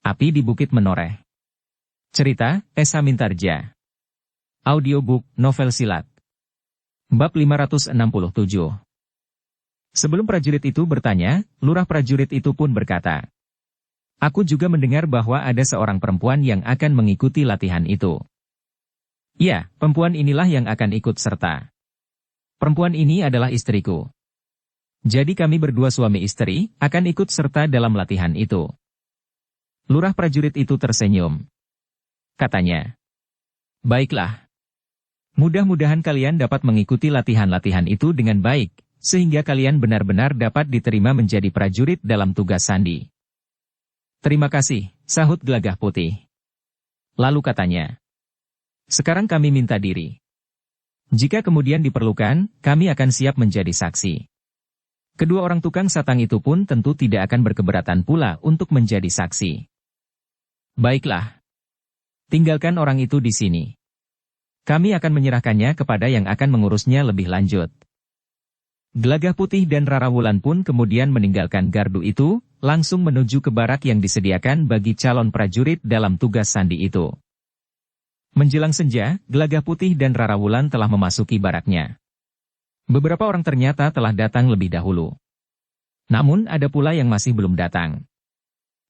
Api di Bukit Menoreh. Cerita, Esa Mintarja. Audiobook, novel silat. Bab 567. Sebelum prajurit itu bertanya, lurah prajurit itu pun berkata, "Aku juga mendengar bahwa ada seorang perempuan yang akan mengikuti latihan itu." "Ya, perempuan inilah yang akan ikut serta. Perempuan ini adalah istriku. Jadi kami berdua suami istri, akan ikut serta dalam latihan itu." Lurah prajurit itu tersenyum. Katanya, "Baiklah. Mudah-mudahan kalian dapat mengikuti latihan-latihan itu dengan baik, sehingga kalian benar-benar dapat diterima menjadi prajurit dalam tugas sandi." "Terima kasih," sahut Gelagah Putih. Lalu katanya, "Sekarang kami minta diri. Jika kemudian diperlukan, kami akan siap menjadi saksi." Kedua orang tukang satang itu pun tentu tidak akan berkeberatan pula untuk menjadi saksi. "Baiklah. Tinggalkan orang itu di sini. Kami akan menyerahkannya kepada yang akan mengurusnya lebih lanjut." Gelagah Putih dan Rara Wulan pun kemudian meninggalkan gardu itu, langsung menuju ke barak yang disediakan bagi calon prajurit dalam tugas sandi itu. Menjelang senja, Gelagah Putih dan Rara Wulan telah memasuki baraknya. Beberapa orang ternyata telah datang lebih dahulu. Namun ada pula yang masih belum datang.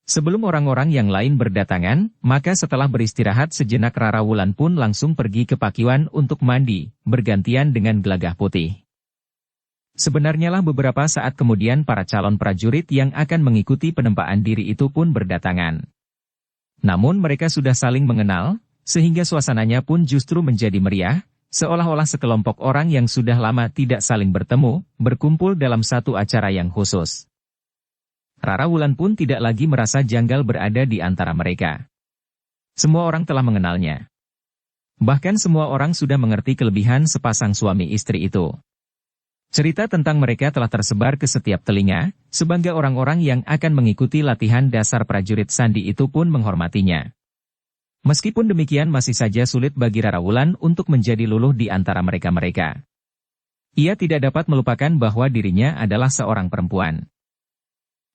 Sebelum orang-orang yang lain berdatangan, maka setelah beristirahat sejenak Rara Wulan pun langsung pergi ke pakiwan untuk mandi, bergantian dengan Gelagah Putih. Sebenarnya lah beberapa saat kemudian para calon prajurit yang akan mengikuti penempaan diri itu pun berdatangan. Namun mereka sudah saling mengenal, sehingga suasananya pun justru menjadi meriah, seolah-olah sekelompok orang yang sudah lama tidak saling bertemu, berkumpul dalam satu acara yang khusus. Rara Wulan pun tidak lagi merasa janggal berada di antara mereka. Semua orang telah mengenalnya. Bahkan semua orang sudah mengerti kelebihan sepasang suami istri itu. Cerita tentang mereka telah tersebar ke setiap telinga, sebangga orang-orang yang akan mengikuti latihan dasar prajurit sandi itu pun menghormatinya. Meskipun demikian masih saja sulit bagi Rara Wulan untuk menjadi luluh di antara mereka-mereka. Ia tidak dapat melupakan bahwa dirinya adalah seorang perempuan.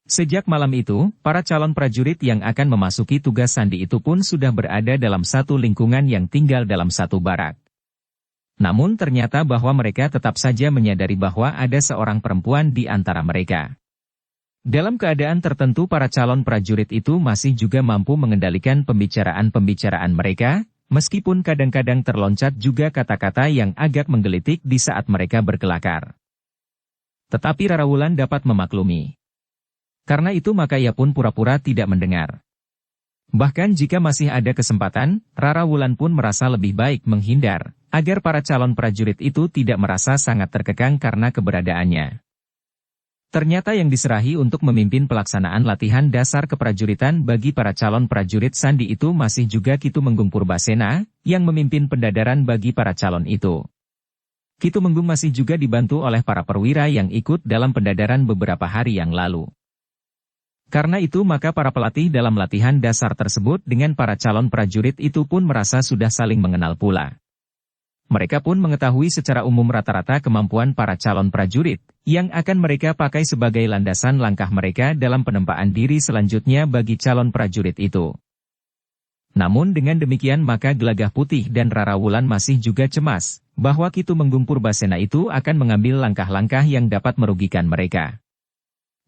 Sejak malam itu, para calon prajurit yang akan memasuki tugas sandi itu pun sudah berada dalam satu lingkungan yang tinggal dalam satu barak. Namun ternyata bahwa mereka tetap saja menyadari bahwa ada seorang perempuan di antara mereka. Dalam keadaan tertentu para calon prajurit itu masih juga mampu mengendalikan pembicaraan-pembicaraan mereka, meskipun kadang-kadang terloncat juga kata-kata yang agak menggelitik di saat mereka berkelakar. Tetapi Rara Wulan dapat memaklumi. Karena itu maka ia pun pura-pura tidak mendengar. Bahkan jika masih ada kesempatan, Rara Wulan pun merasa lebih baik menghindar, agar para calon prajurit itu tidak merasa sangat terkekang karena keberadaannya. Ternyata yang diserahi untuk memimpin pelaksanaan latihan dasar keprajuritan bagi para calon prajurit sandi itu masih juga Ki Tumenggung Purbasena, yang memimpin pendadaran bagi para calon itu. Ki Tumenggung masih juga dibantu oleh para perwira yang ikut dalam pendadaran beberapa hari yang lalu. Karena itu maka para pelatih dalam latihan dasar tersebut dengan para calon prajurit itu pun merasa sudah saling mengenal pula. Mereka pun mengetahui secara umum rata-rata kemampuan para calon prajurit, yang akan mereka pakai sebagai landasan langkah mereka dalam penempaan diri selanjutnya bagi calon prajurit itu. Namun dengan demikian maka Gelagah Putih dan Rara Wulan masih juga cemas, bahwa Ki Tumenggung Purbasena itu akan mengambil langkah-langkah yang dapat merugikan mereka.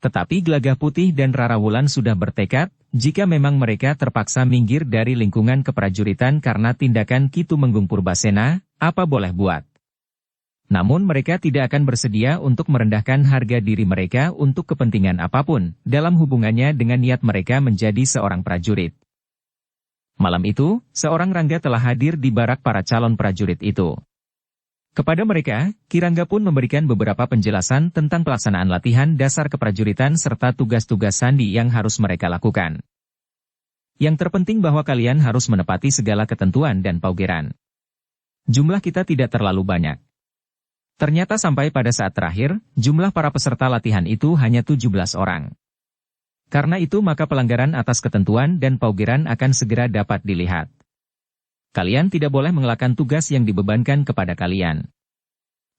Tetapi Gelagah Putih dan Rara Wulan sudah bertekad, jika memang mereka terpaksa minggir dari lingkungan keprajuritan karena tindakan Ki Tumenggung Purbasena, apa boleh buat. Namun mereka tidak akan bersedia untuk merendahkan harga diri mereka untuk kepentingan apapun, dalam hubungannya dengan niat mereka menjadi seorang prajurit. Malam itu, seorang Rangga telah hadir di barak para calon prajurit itu. Kepada mereka, Ki Rangga pun memberikan beberapa penjelasan tentang pelaksanaan latihan dasar keprajuritan serta tugas-tugas sandi yang harus mereka lakukan. Yang terpenting bahwa kalian harus menepati segala ketentuan dan paugeran. Jumlah kita tidak terlalu banyak. Ternyata sampai pada saat terakhir, jumlah para peserta latihan itu hanya 17 orang. Karena itu maka pelanggaran atas ketentuan dan paugeran akan segera dapat dilihat. Kalian tidak boleh mengelakkan tugas yang dibebankan kepada kalian.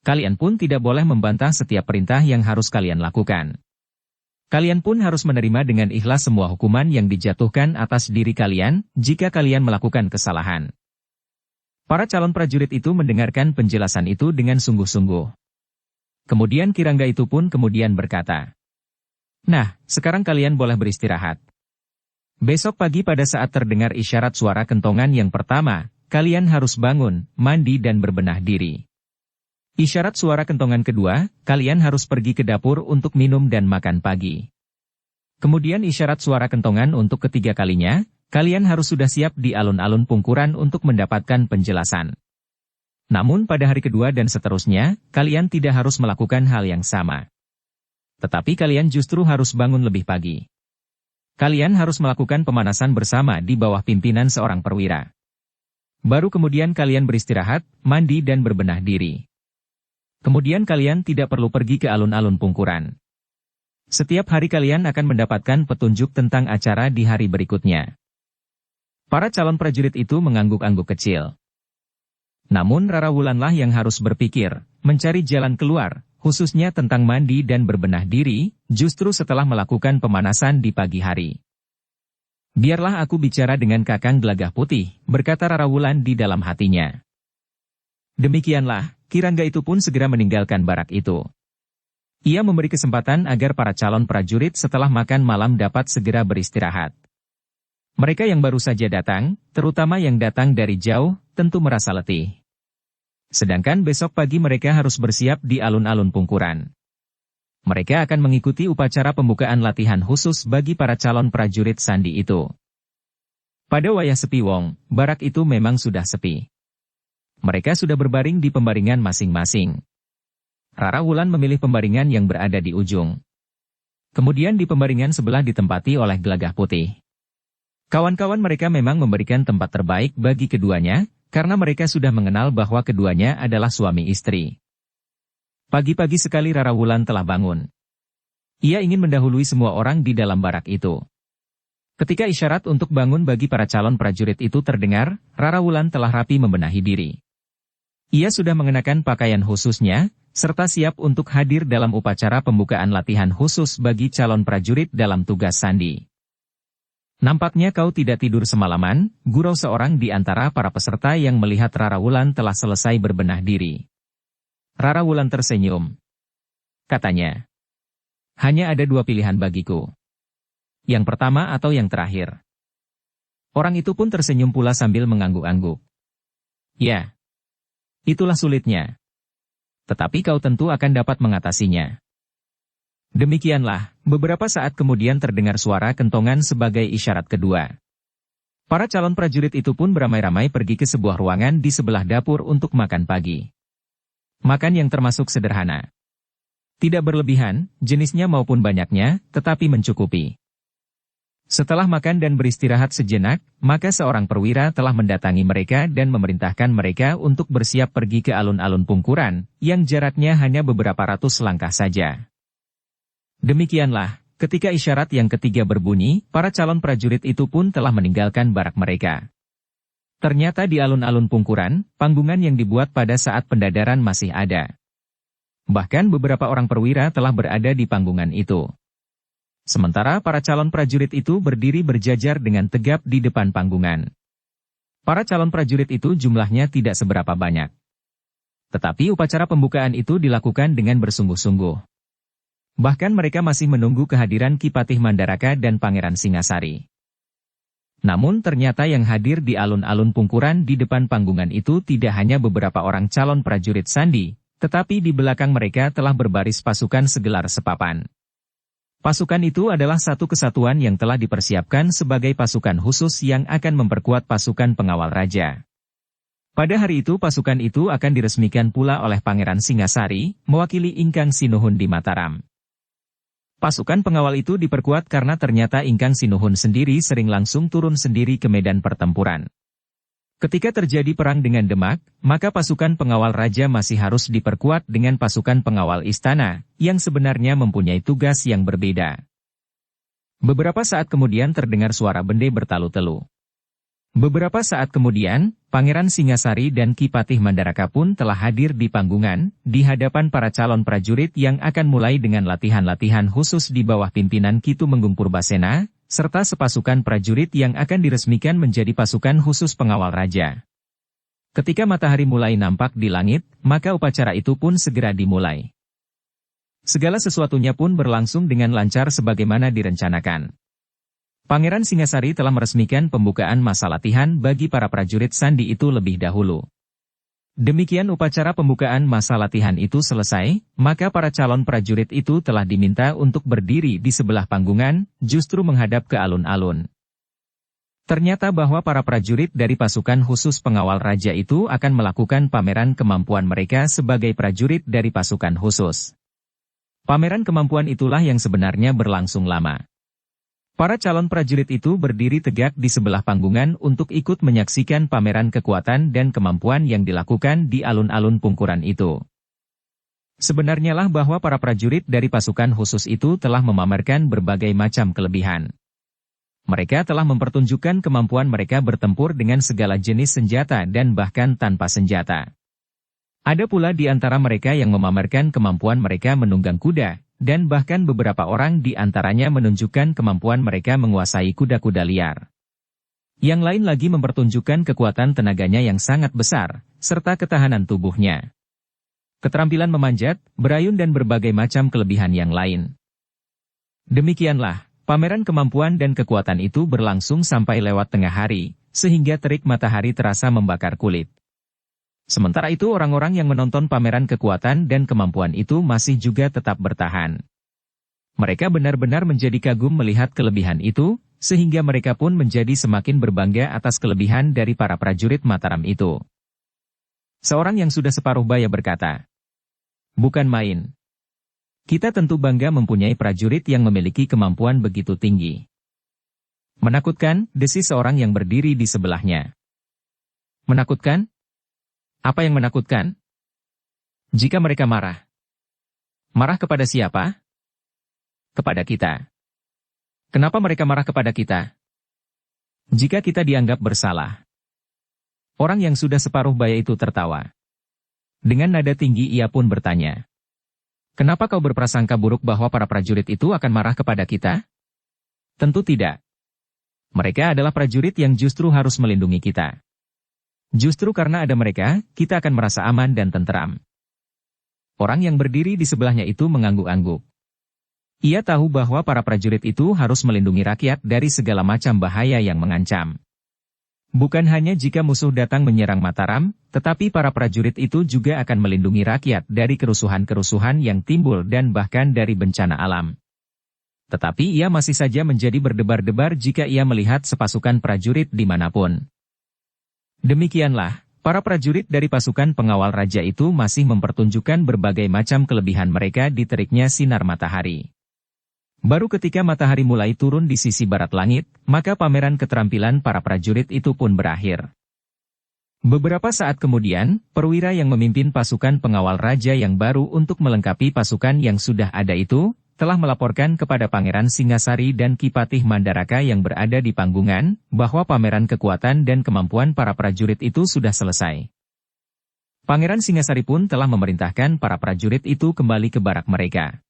Kalian pun tidak boleh membantah setiap perintah yang harus kalian lakukan. Kalian pun harus menerima dengan ikhlas semua hukuman yang dijatuhkan atas diri kalian, jika kalian melakukan kesalahan. Para calon prajurit itu mendengarkan penjelasan itu dengan sungguh-sungguh. Kemudian Kirangga itu pun kemudian berkata, "Nah, sekarang kalian boleh beristirahat. Besok pagi pada saat terdengar isyarat suara kentongan yang pertama, kalian harus bangun, mandi dan berbenah diri. Isyarat suara kentongan kedua, kalian harus pergi ke dapur untuk minum dan makan pagi. Kemudian isyarat suara kentongan untuk ketiga kalinya, kalian harus sudah siap di alun-alun Pungkuran untuk mendapatkan penjelasan. Namun pada hari kedua dan seterusnya, kalian tidak harus melakukan hal yang sama. Tetapi kalian justru harus bangun lebih pagi. Kalian harus melakukan pemanasan bersama di bawah pimpinan seorang perwira. Baru kemudian kalian beristirahat, mandi dan berbenah diri. Kemudian kalian tidak perlu pergi ke alun-alun Pungkuran. Setiap hari kalian akan mendapatkan petunjuk tentang acara di hari berikutnya." Para calon prajurit itu mengangguk-angguk kecil. Namun Rara Wulanlah yang harus berpikir, mencari jalan keluar, khususnya tentang mandi dan berbenah diri, justru setelah melakukan pemanasan di pagi hari. "Biarlah aku bicara dengan Kakang Gelagah Putih," berkata Rara Wulan di dalam hatinya. Demikianlah, Kirangga itu pun segera meninggalkan barak itu. Ia memberi kesempatan agar para calon prajurit setelah makan malam dapat segera beristirahat. Mereka yang baru saja datang, terutama yang datang dari jauh, tentu merasa letih. Sedangkan besok pagi mereka harus bersiap di alun-alun Pungkuran. Mereka akan mengikuti upacara pembukaan latihan khusus bagi para calon prajurit sandi itu. Pada wayah sepi wong, barak itu memang sudah sepi. Mereka sudah berbaring di pembaringan masing-masing. Rara Wulan memilih pembaringan yang berada di ujung. Kemudian di pembaringan sebelah ditempati oleh Gelagah Putih. Kawan-kawan mereka memang memberikan tempat terbaik bagi keduanya, karena mereka sudah mengenal bahwa keduanya adalah suami istri. Pagi-pagi sekali Rara Wulan telah bangun. Ia ingin mendahului semua orang di dalam barak itu. Ketika isyarat untuk bangun bagi para calon prajurit itu terdengar, Rara Wulan telah rapi membenahi diri. Ia sudah mengenakan pakaian khususnya, serta siap untuk hadir dalam upacara pembukaan latihan khusus bagi calon prajurit dalam tugas sandi. "Nampaknya kau tidak tidur semalaman," gurau seorang di antara para peserta yang melihat Rara Wulan telah selesai berbenah diri. Rara Wulan tersenyum. Katanya, "Hanya ada dua pilihan bagiku. Yang pertama atau yang terakhir." Orang itu pun tersenyum pula sambil mengangguk-angguk. "Ya. Itulah sulitnya. Tetapi kau tentu akan dapat mengatasinya." Demikianlah, beberapa saat kemudian terdengar suara kentongan sebagai isyarat kedua. Para calon prajurit itu pun beramai-ramai pergi ke sebuah ruangan di sebelah dapur untuk makan pagi. Makan yang termasuk sederhana. Tidak berlebihan, jenisnya maupun banyaknya, tetapi mencukupi. Setelah makan dan beristirahat sejenak, maka seorang perwira telah mendatangi mereka dan memerintahkan mereka untuk bersiap pergi ke alun-alun Pungkuran, yang jaraknya hanya beberapa ratus langkah saja. Demikianlah, ketika isyarat yang ketiga berbunyi, para calon prajurit itu pun telah meninggalkan barak mereka. Ternyata di alun-alun Pungkuran, panggungan yang dibuat pada saat pendadaran masih ada. Bahkan beberapa orang perwira telah berada di panggungan itu. Sementara para calon prajurit itu berdiri berjajar dengan tegap di depan panggungan. Para calon prajurit itu jumlahnya tidak seberapa banyak. Tetapi upacara pembukaan itu dilakukan dengan bersungguh-sungguh. Bahkan mereka masih menunggu kehadiran Ki Patih Mandaraka dan Pangeran Singasari. Namun ternyata yang hadir di alun-alun Pungkuran di depan panggungan itu tidak hanya beberapa orang calon prajurit sandi, tetapi di belakang mereka telah berbaris pasukan segelar sepapan. Pasukan itu adalah satu kesatuan yang telah dipersiapkan sebagai pasukan khusus yang akan memperkuat pasukan pengawal raja. Pada hari itu pasukan itu akan diresmikan pula oleh Pangeran Singasari, mewakili Ingkang Sinuhun di Mataram. Pasukan pengawal itu diperkuat karena ternyata Ingkang Sinuhun sendiri sering langsung turun sendiri ke medan pertempuran. Ketika terjadi perang dengan Demak, maka pasukan pengawal raja masih harus diperkuat dengan pasukan pengawal istana, yang sebenarnya mempunyai tugas yang berbeda. Beberapa saat kemudian terdengar suara bende bertalu-telu. Beberapa saat kemudian, Pangeran Singasari dan Ki Patih Mandaraka pun telah hadir di panggungan, di hadapan para calon prajurit yang akan mulai dengan latihan-latihan khusus di bawah pimpinan Ki Tumenggung Purbasena, serta sepasukan prajurit yang akan diresmikan menjadi pasukan khusus pengawal raja. Ketika matahari mulai nampak di langit, maka upacara itu pun segera dimulai. Segala sesuatunya pun berlangsung dengan lancar sebagaimana direncanakan. Pangeran Singasari telah meresmikan pembukaan masa latihan bagi para prajurit sandi itu lebih dahulu. Demikian upacara pembukaan masa latihan itu selesai, maka para calon prajurit itu telah diminta untuk berdiri di sebelah panggungan, justru menghadap ke alun-alun. Ternyata bahwa para prajurit dari pasukan khusus pengawal raja itu akan melakukan pameran kemampuan mereka sebagai prajurit dari pasukan khusus. Pameran kemampuan itulah yang sebenarnya berlangsung lama. Para calon prajurit itu berdiri tegak di sebelah panggungan untuk ikut menyaksikan pameran kekuatan dan kemampuan yang dilakukan di alun-alun Pungkuran itu. Sebenarnya lah bahwa para prajurit dari pasukan khusus itu telah memamerkan berbagai macam kelebihan. Mereka telah mempertunjukkan kemampuan mereka bertempur dengan segala jenis senjata dan bahkan tanpa senjata. Ada pula di antara mereka yang memamerkan kemampuan mereka menunggang kuda, dan bahkan beberapa orang di antaranya menunjukkan kemampuan mereka menguasai kuda-kuda liar. Yang lain lagi mempertunjukkan kekuatan tenaganya yang sangat besar, serta ketahanan tubuhnya. Keterampilan memanjat, berayun dan berbagai macam kelebihan yang lain. Demikianlah, pameran kemampuan dan kekuatan itu berlangsung sampai lewat tengah hari, sehingga terik matahari terasa membakar kulit. Sementara itu orang-orang yang menonton pameran kekuatan dan kemampuan itu masih juga tetap bertahan. Mereka benar-benar menjadi kagum melihat kelebihan itu, sehingga mereka pun menjadi semakin berbangga atas kelebihan dari para prajurit Mataram itu. Seorang yang sudah separuh baya berkata, "Bukan main. Kita tentu bangga mempunyai prajurit yang memiliki kemampuan begitu tinggi." "Menakutkan," desis seorang yang berdiri di sebelahnya. "Menakutkan? Apa yang menakutkan? Jika mereka marah. Marah kepada siapa? Kepada kita. Kenapa mereka marah kepada kita? Jika kita dianggap bersalah." Orang yang sudah separuh baya itu tertawa. Dengan nada tinggi ia pun bertanya, "Kenapa kau berprasangka buruk bahwa para prajurit itu akan marah kepada kita?" "Tentu tidak. Mereka adalah prajurit yang justru harus melindungi kita. Justru karena ada mereka, kita akan merasa aman dan tenteram." Orang yang berdiri di sebelahnya itu mengangguk-angguk. Ia tahu bahwa para prajurit itu harus melindungi rakyat dari segala macam bahaya yang mengancam. Bukan hanya jika musuh datang menyerang Mataram, tetapi para prajurit itu juga akan melindungi rakyat dari kerusuhan-kerusuhan yang timbul dan bahkan dari bencana alam. Tetapi ia masih saja menjadi berdebar-debar jika ia melihat sepasukan prajurit dimanapun. Demikianlah, para prajurit dari pasukan pengawal raja itu masih mempertunjukkan berbagai macam kelebihan mereka di teriknya sinar matahari. Baru ketika matahari mulai turun di sisi barat langit, maka pameran keterampilan para prajurit itu pun berakhir. Beberapa saat kemudian, perwira yang memimpin pasukan pengawal raja yang baru untuk melengkapi pasukan yang sudah ada itu, telah melaporkan kepada Pangeran Singasari dan Ki Patih Mandaraka yang berada di panggungan, bahwa pameran kekuatan dan kemampuan para prajurit itu sudah selesai. Pangeran Singasari pun telah memerintahkan para prajurit itu kembali ke barak mereka.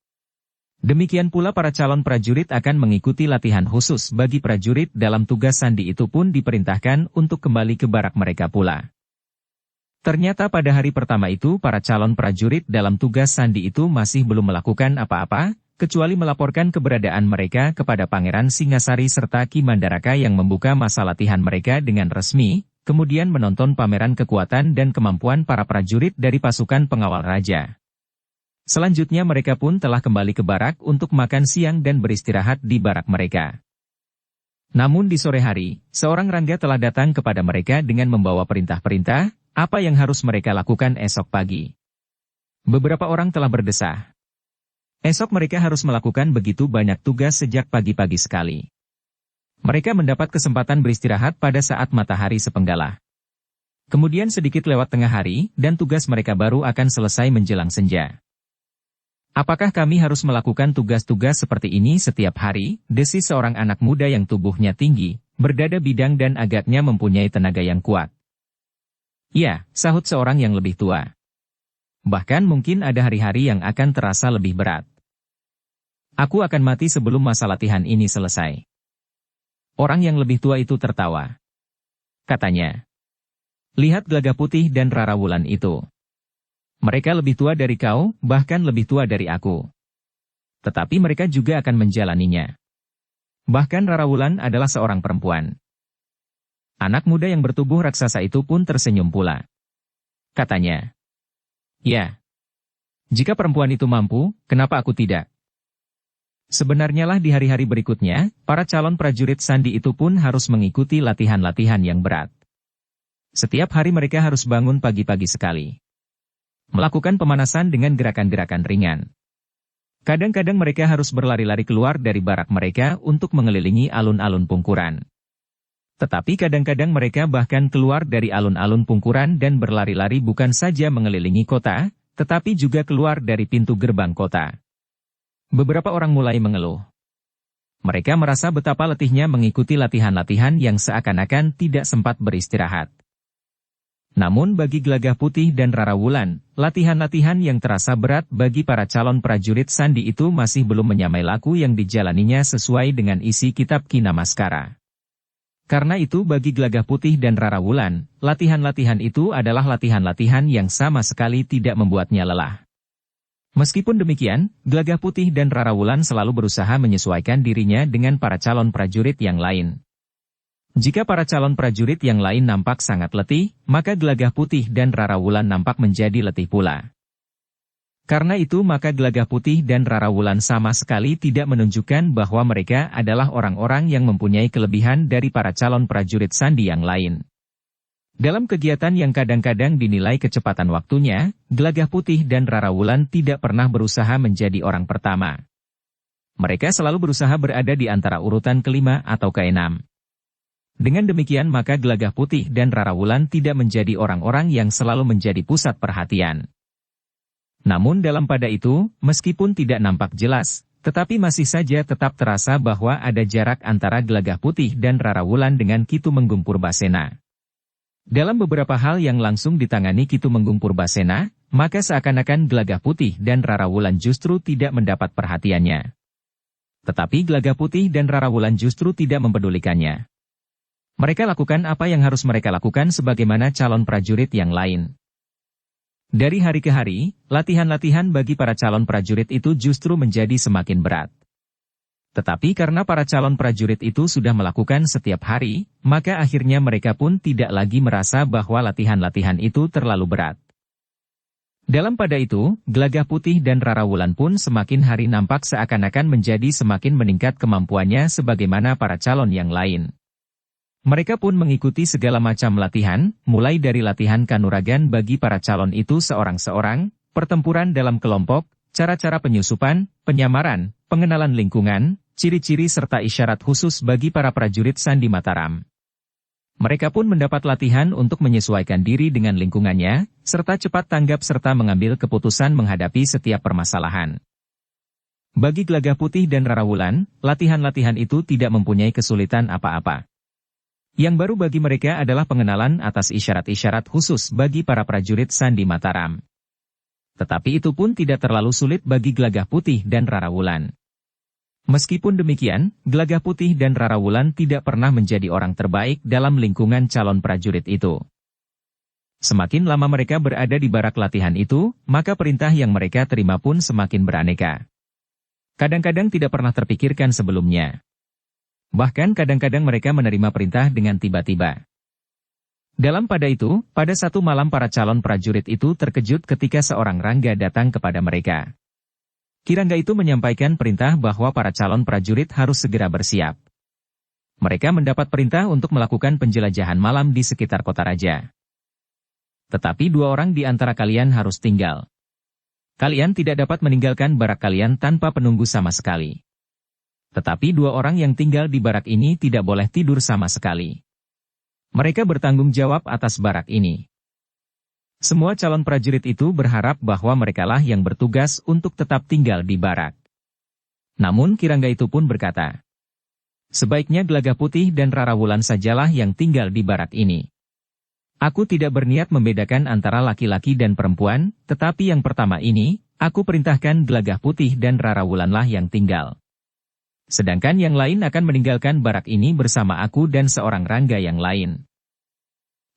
Demikian pula para calon prajurit akan mengikuti latihan khusus bagi prajurit dalam tugas sandi itu pun diperintahkan untuk kembali ke barak mereka pula. Ternyata pada hari pertama itu para calon prajurit dalam tugas sandi itu masih belum melakukan apa-apa, kecuali melaporkan keberadaan mereka kepada Pangeran Singasari serta Ki Mandaraka yang membuka masa latihan mereka dengan resmi, kemudian menonton pameran kekuatan dan kemampuan para prajurit dari pasukan pengawal raja. Selanjutnya mereka pun telah kembali ke barak untuk makan siang dan beristirahat di barak mereka. Namun di sore hari, seorang rangga telah datang kepada mereka dengan membawa perintah-perintah, apa yang harus mereka lakukan esok pagi. Beberapa orang telah berdesah. Esok mereka harus melakukan begitu banyak tugas sejak pagi-pagi sekali. Mereka mendapat kesempatan beristirahat pada saat matahari sepenggalah. Kemudian sedikit lewat tengah hari, dan tugas mereka baru akan selesai menjelang senja. "Apakah kami harus melakukan tugas-tugas seperti ini setiap hari?" desis seorang anak muda yang tubuhnya tinggi, Berdada bidang dan agaknya mempunyai tenaga yang kuat. Ya, sahut seorang yang lebih tua. Bahkan mungkin ada hari-hari yang akan terasa lebih berat. Aku akan mati sebelum masa latihan ini selesai. Orang yang lebih tua itu tertawa. Katanya, lihat Gelagah Putih dan Rara Wulan itu. Mereka lebih tua dari kau, bahkan lebih tua dari aku. Tetapi mereka juga akan menjalaninya. Bahkan Rara Wulan adalah seorang perempuan. Anak muda yang bertubuh raksasa itu pun tersenyum pula. Katanya, ya, jika perempuan itu mampu, kenapa aku tidak? Sebenarnya lah di hari-hari berikutnya, para calon prajurit sandi itu pun harus mengikuti latihan-latihan yang berat. Setiap hari mereka harus bangun pagi-pagi sekali. Melakukan pemanasan dengan gerakan-gerakan ringan. Kadang-kadang mereka harus berlari-lari keluar dari barak mereka untuk mengelilingi alun-alun Pungkuran. Tetapi kadang-kadang mereka bahkan keluar dari alun-alun Pungkuran dan berlari-lari bukan saja mengelilingi kota, tetapi juga keluar dari pintu gerbang kota. Beberapa orang mulai mengeluh. Mereka merasa betapa letihnya mengikuti latihan-latihan yang seakan-akan tidak sempat beristirahat. Namun bagi Gelagah Putih dan Rara Wulan, latihan-latihan yang terasa berat bagi para calon prajurit sandi itu masih belum menyamai laku yang dijalaninya sesuai dengan isi kitab Kinamaskara. Karena itu bagi Gelagah Putih dan Rara Wulan, latihan-latihan itu adalah latihan-latihan yang sama sekali tidak membuatnya lelah. Meskipun demikian, Gelagah Putih dan Rara Wulan selalu berusaha menyesuaikan dirinya dengan para calon prajurit yang lain. Jika para calon prajurit yang lain nampak sangat letih, maka Gelagah Putih dan Rara Wulan nampak menjadi letih pula. Karena itu maka Gelagah Putih dan Rara Wulan sama sekali tidak menunjukkan bahwa mereka adalah orang-orang yang mempunyai kelebihan dari para calon prajurit sandi yang lain. Dalam kegiatan yang kadang-kadang dinilai kecepatan waktunya, Gelagah Putih dan Rara Wulan tidak pernah berusaha menjadi orang pertama. Mereka selalu berusaha berada di antara urutan kelima atau keenam. Dengan demikian maka Gelagah Putih dan Rara Wulan tidak menjadi orang-orang yang selalu menjadi pusat perhatian. Namun dalam pada itu, meskipun tidak nampak jelas, tetapi masih saja tetap terasa bahwa ada jarak antara Gelagah Putih dan Rara Wulan dengan Ki Tumenggung Purbasena. Dalam beberapa hal yang langsung ditangani Ki Tumenggung Purbasena, maka seakan-akan Gelagah Putih dan Rara Wulan justru tidak mendapat perhatiannya. Tetapi Gelagah Putih dan Rara Wulan justru tidak mempedulikannya. Mereka lakukan apa yang harus mereka lakukan sebagaimana calon prajurit yang lain. Dari hari ke hari, latihan-latihan bagi para calon prajurit itu justru menjadi semakin berat. Tetapi karena para calon prajurit itu sudah melakukan setiap hari, maka akhirnya mereka pun tidak lagi merasa bahwa latihan-latihan itu terlalu berat. Dalam pada itu, Gelagah Putih dan Rara Wulan pun semakin hari nampak seakan-akan menjadi semakin meningkat kemampuannya sebagaimana para calon yang lain. Mereka pun mengikuti segala macam latihan, mulai dari latihan kanuragan bagi para calon itu seorang-seorang, pertempuran dalam kelompok, cara-cara penyusupan, penyamaran, pengenalan lingkungan, ciri-ciri serta isyarat khusus bagi para prajurit Sandi Mataram. Mereka pun mendapat latihan untuk menyesuaikan diri dengan lingkungannya, serta cepat tanggap serta mengambil keputusan menghadapi setiap permasalahan. Bagi Gelagah Putih dan Rara Wulan, latihan-latihan itu tidak mempunyai kesulitan apa-apa. Yang baru bagi mereka adalah pengenalan atas isyarat-isyarat khusus bagi para prajurit Sandi Mataram. Tetapi itu pun tidak terlalu sulit bagi Gelagah Putih dan Rara Wulan. Meskipun demikian, Gelagah Putih dan Rara Wulan tidak pernah menjadi orang terbaik dalam lingkungan calon prajurit itu. Semakin lama mereka berada di barak latihan itu, maka perintah yang mereka terima pun semakin beraneka. Kadang-kadang tidak pernah terpikirkan sebelumnya. Bahkan kadang-kadang mereka menerima perintah dengan tiba-tiba. Dalam pada itu, pada satu malam para calon prajurit itu terkejut ketika seorang rangga datang kepada mereka. Ki Rangga itu menyampaikan perintah bahwa para calon prajurit harus segera bersiap. Mereka mendapat perintah untuk melakukan penjelajahan malam di sekitar kota raja. Tetapi 2 orang di antara kalian harus tinggal. Kalian tidak dapat meninggalkan barak kalian tanpa penunggu sama sekali. Tetapi 2 orang yang tinggal di barak ini tidak boleh tidur sama sekali. Mereka bertanggung jawab atas barak ini. Semua calon prajurit itu berharap bahwa merekalah yang bertugas untuk tetap tinggal di barak. Namun Ki Rangga itu pun berkata, Sebaiknya Gelagah Putih dan Rara Wulan sajalah yang tinggal di barak ini. Aku tidak berniat membedakan antara laki-laki dan perempuan, tetapi yang pertama ini, aku perintahkan Gelagah Putih dan Rara Wulanlah yang tinggal. Sedangkan yang lain akan meninggalkan barak ini bersama aku dan seorang rangga yang lain.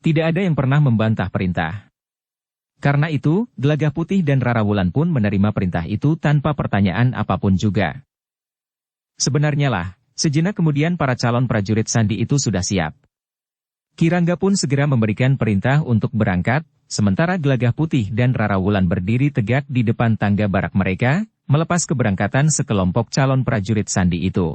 Tidak ada yang pernah membantah perintah. Karena itu, Gelagah Putih dan Rara Wulan pun menerima perintah itu tanpa pertanyaan apapun juga. Sebenarnya lah, sejenak kemudian para calon prajurit sandi itu sudah siap. Ki Rangga pun segera memberikan perintah untuk berangkat, sementara Gelagah Putih dan Rara Wulan berdiri tegak di depan tangga barak mereka, melepas keberangkatan sekelompok calon prajurit sandi itu.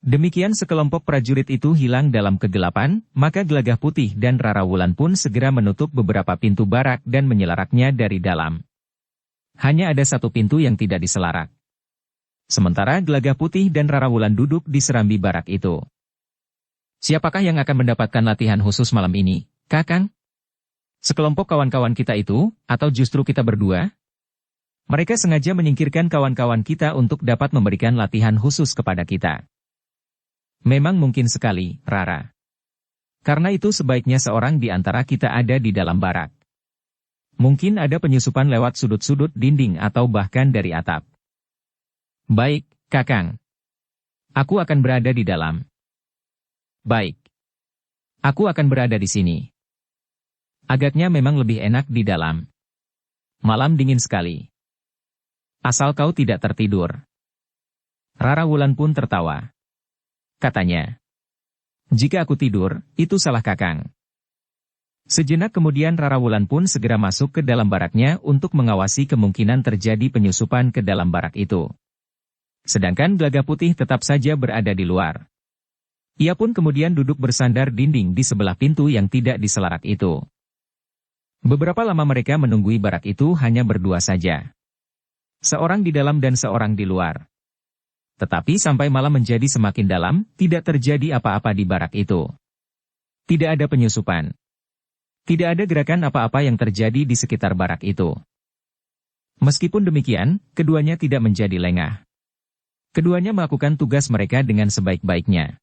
Demikian sekelompok prajurit itu hilang dalam kegelapan, maka Gelagah Putih dan Rara Wulan pun segera menutup beberapa pintu barak dan menyelaraknya dari dalam. Hanya ada satu pintu yang tidak diselarak. Sementara Gelagah Putih dan Rara Wulan duduk di serambi barak itu. Siapakah yang akan mendapatkan latihan khusus malam ini, Kakang? Sekelompok kawan-kawan kita itu, atau justru kita berdua? Mereka sengaja menyingkirkan kawan-kawan kita untuk dapat memberikan latihan khusus kepada kita. Memang mungkin sekali, Rara. Karena itu sebaiknya seorang di antara kita ada di dalam barak. Mungkin ada penyusupan lewat sudut-sudut dinding atau bahkan dari atap. Baik, Kakang. Aku akan berada di dalam. Baik. Aku akan berada di sini. Agaknya memang lebih enak di dalam. Malam dingin sekali. Asal kau tidak tertidur. Rara Wulan pun tertawa. Katanya, jika aku tidur, itu salah Kakang. Sejenak kemudian Rara Wulan pun segera masuk ke dalam baraknya untuk mengawasi kemungkinan terjadi penyusupan ke dalam barak itu. Sedangkan Gelagah Putih tetap saja berada di luar. Ia pun kemudian duduk bersandar dinding di sebelah pintu yang tidak diselarak itu. Beberapa lama mereka menunggui barak itu hanya berdua saja. Seorang di dalam dan seorang di luar. Tetapi sampai malam menjadi semakin dalam, tidak terjadi apa-apa di barak itu. Tidak ada penyusupan. Tidak ada gerakan apa-apa yang terjadi di sekitar barak itu. Meskipun demikian, keduanya tidak menjadi lengah. Keduanya melakukan tugas mereka dengan sebaik-baiknya.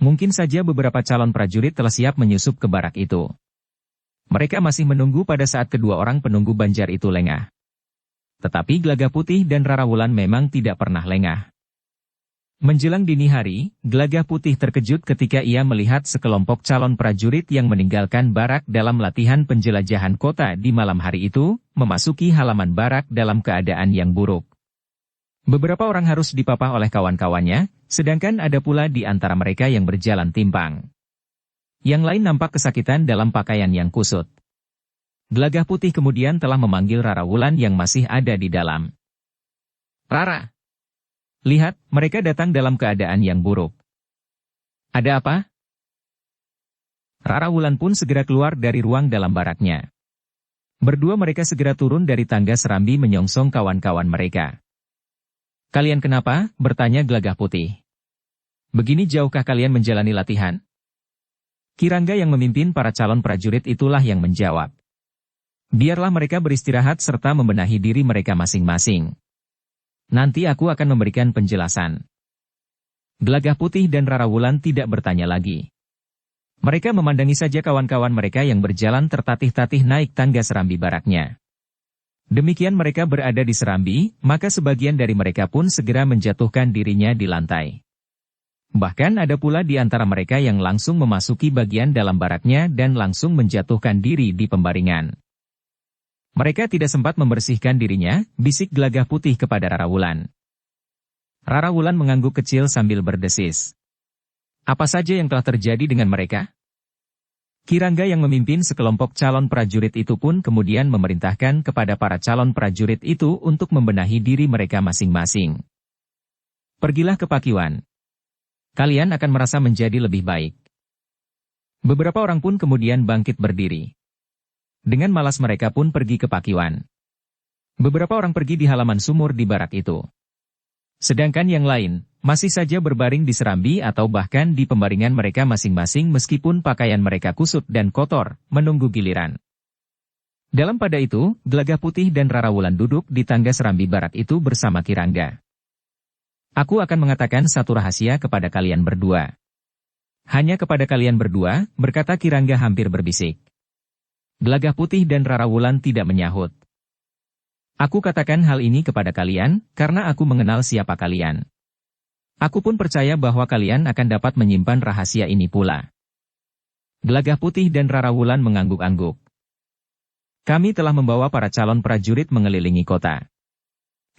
Mungkin saja beberapa calon prajurit telah siap menyusup ke barak itu. Mereka masih menunggu pada saat kedua orang penunggu banjar itu lengah. Tetapi Gelagah Putih dan Rara Wulan memang tidak pernah lengah. Menjelang dini hari, Gelagah Putih terkejut ketika ia melihat sekelompok calon prajurit yang meninggalkan barak dalam latihan penjelajahan kota di malam hari itu, memasuki halaman barak dalam keadaan yang buruk. Beberapa orang harus dipapah oleh kawan-kawannya, sedangkan ada pula di antara mereka yang berjalan timpang. Yang lain nampak kesakitan dalam pakaian yang kusut. Gelagah Putih kemudian telah memanggil Rara Wulan yang masih ada di dalam. Rara! Lihat, mereka datang dalam keadaan yang buruk. Ada apa? Rara Wulan pun segera keluar dari ruang dalam baraknya. Berdua mereka segera turun dari tangga serambi menyongsong kawan-kawan mereka. Kalian kenapa? Bertanya Gelagah Putih. Begini jauhkah kalian menjalani latihan? Ki Rangga yang memimpin para calon prajurit itulah yang menjawab. Biarlah mereka beristirahat serta membenahi diri mereka masing-masing. Nanti aku akan memberikan penjelasan. Gelagah Putih dan Rara Wulan tidak bertanya lagi. Mereka memandangi saja kawan-kawan mereka yang berjalan tertatih-tatih naik tangga serambi baraknya. Demikian mereka berada di serambi, maka sebagian dari mereka pun segera menjatuhkan dirinya di lantai. Bahkan ada pula di antara mereka yang langsung memasuki bagian dalam baraknya dan langsung menjatuhkan diri di pembaringan. Mereka tidak sempat membersihkan dirinya, bisik Gelagah Putih kepada Rara Wulan. Rara Wulan mengangguk kecil sambil berdesis. Apa saja yang telah terjadi dengan mereka? Ki Rangga yang memimpin sekelompok calon prajurit itu pun kemudian memerintahkan kepada para calon prajurit itu untuk membenahi diri mereka masing-masing. Pergilah ke Pakiwan. Kalian akan merasa menjadi lebih baik. Beberapa orang pun kemudian bangkit berdiri. Dengan malas mereka pun pergi ke Pakiwan. Beberapa orang pergi di halaman sumur di barak itu. Sedangkan yang lain, masih saja berbaring di serambi atau bahkan di pembaringan mereka masing-masing meskipun pakaian mereka kusut dan kotor, menunggu giliran. Dalam pada itu, Gelagah Putih dan Rara Wulan duduk di tangga serambi barak itu bersama Ki Rangga. Aku akan mengatakan satu rahasia kepada kalian berdua. Hanya kepada kalian berdua, berkata Kirangga hampir berbisik. Gelagah Putih dan Rarawulan tidak menyahut. Aku katakan hal ini kepada kalian, karena aku mengenal siapa kalian. Aku pun percaya bahwa kalian akan dapat menyimpan rahasia ini pula. Gelagah Putih dan Rarawulan mengangguk-angguk. Kami telah membawa para calon prajurit mengelilingi kota.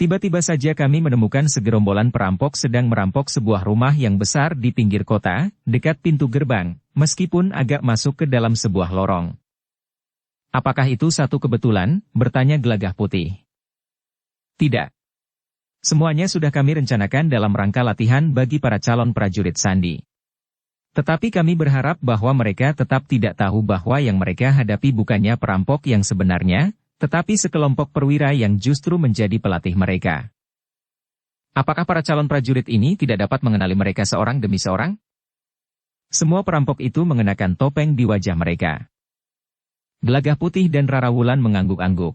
Tiba-tiba saja kami menemukan segerombolan perampok sedang merampok sebuah rumah yang besar di pinggir kota, dekat pintu gerbang, meskipun agak masuk ke dalam sebuah lorong. Apakah itu satu kebetulan? Bertanya Gelagah Putih. Tidak. Semuanya sudah kami rencanakan dalam rangka latihan bagi para calon prajurit sandi. Tetapi kami berharap bahwa mereka tetap tidak tahu bahwa yang mereka hadapi bukannya perampok yang sebenarnya, tetapi sekelompok perwira yang justru menjadi pelatih mereka. Apakah para calon prajurit ini tidak dapat mengenali mereka seorang demi seorang? Semua perampok itu mengenakan topeng di wajah mereka. Gelagah Putih dan Rarawulan mengangguk-angguk.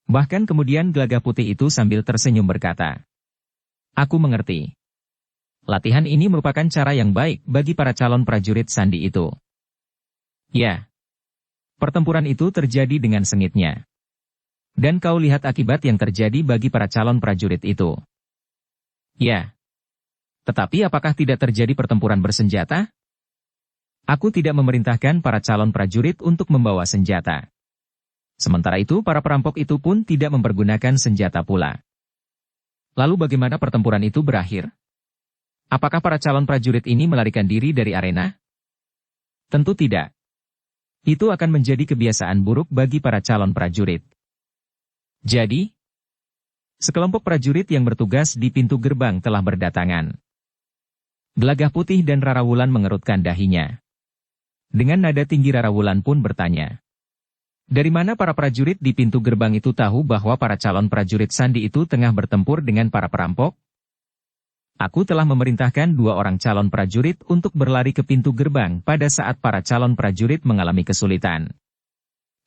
Bahkan kemudian Gelagah Putih itu sambil tersenyum berkata, "Aku mengerti. Latihan ini merupakan cara yang baik bagi para calon prajurit sandi itu." Ya. Pertempuran itu terjadi dengan sengitnya. Dan kau lihat akibat yang terjadi bagi para calon prajurit itu. Ya. Tetapi apakah tidak terjadi pertempuran bersenjata? Aku tidak memerintahkan para calon prajurit untuk membawa senjata. Sementara itu para perampok itu pun tidak mempergunakan senjata pula. Lalu bagaimana pertempuran itu berakhir? Apakah para calon prajurit ini melarikan diri dari arena? Tentu tidak. Itu akan menjadi kebiasaan buruk bagi para calon prajurit. Jadi, sekelompok prajurit yang bertugas di pintu gerbang telah berdatangan. Gelagah Putih dan Rarawulan mengerutkan dahinya. Dengan nada tinggi Rarawulan pun bertanya. Dari mana para prajurit di pintu gerbang itu tahu bahwa para calon prajurit sandi itu tengah bertempur dengan para perampok? Aku telah memerintahkan 2 orang calon prajurit untuk berlari ke pintu gerbang pada saat para calon prajurit mengalami kesulitan.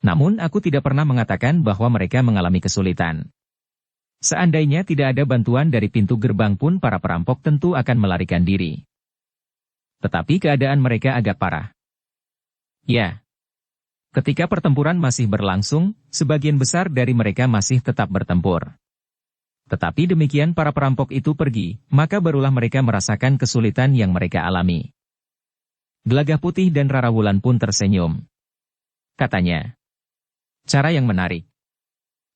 Namun aku tidak pernah mengatakan bahwa mereka mengalami kesulitan. Seandainya tidak ada bantuan dari pintu gerbang pun para perampok tentu akan melarikan diri. Tetapi keadaan mereka agak parah. Ya. Ketika pertempuran masih berlangsung, sebagian besar dari mereka masih tetap bertempur. Tetapi demikian para perampok itu pergi, maka barulah mereka merasakan kesulitan yang mereka alami. Gelagah Putih dan Rarawulan pun tersenyum. Katanya, cara yang menarik.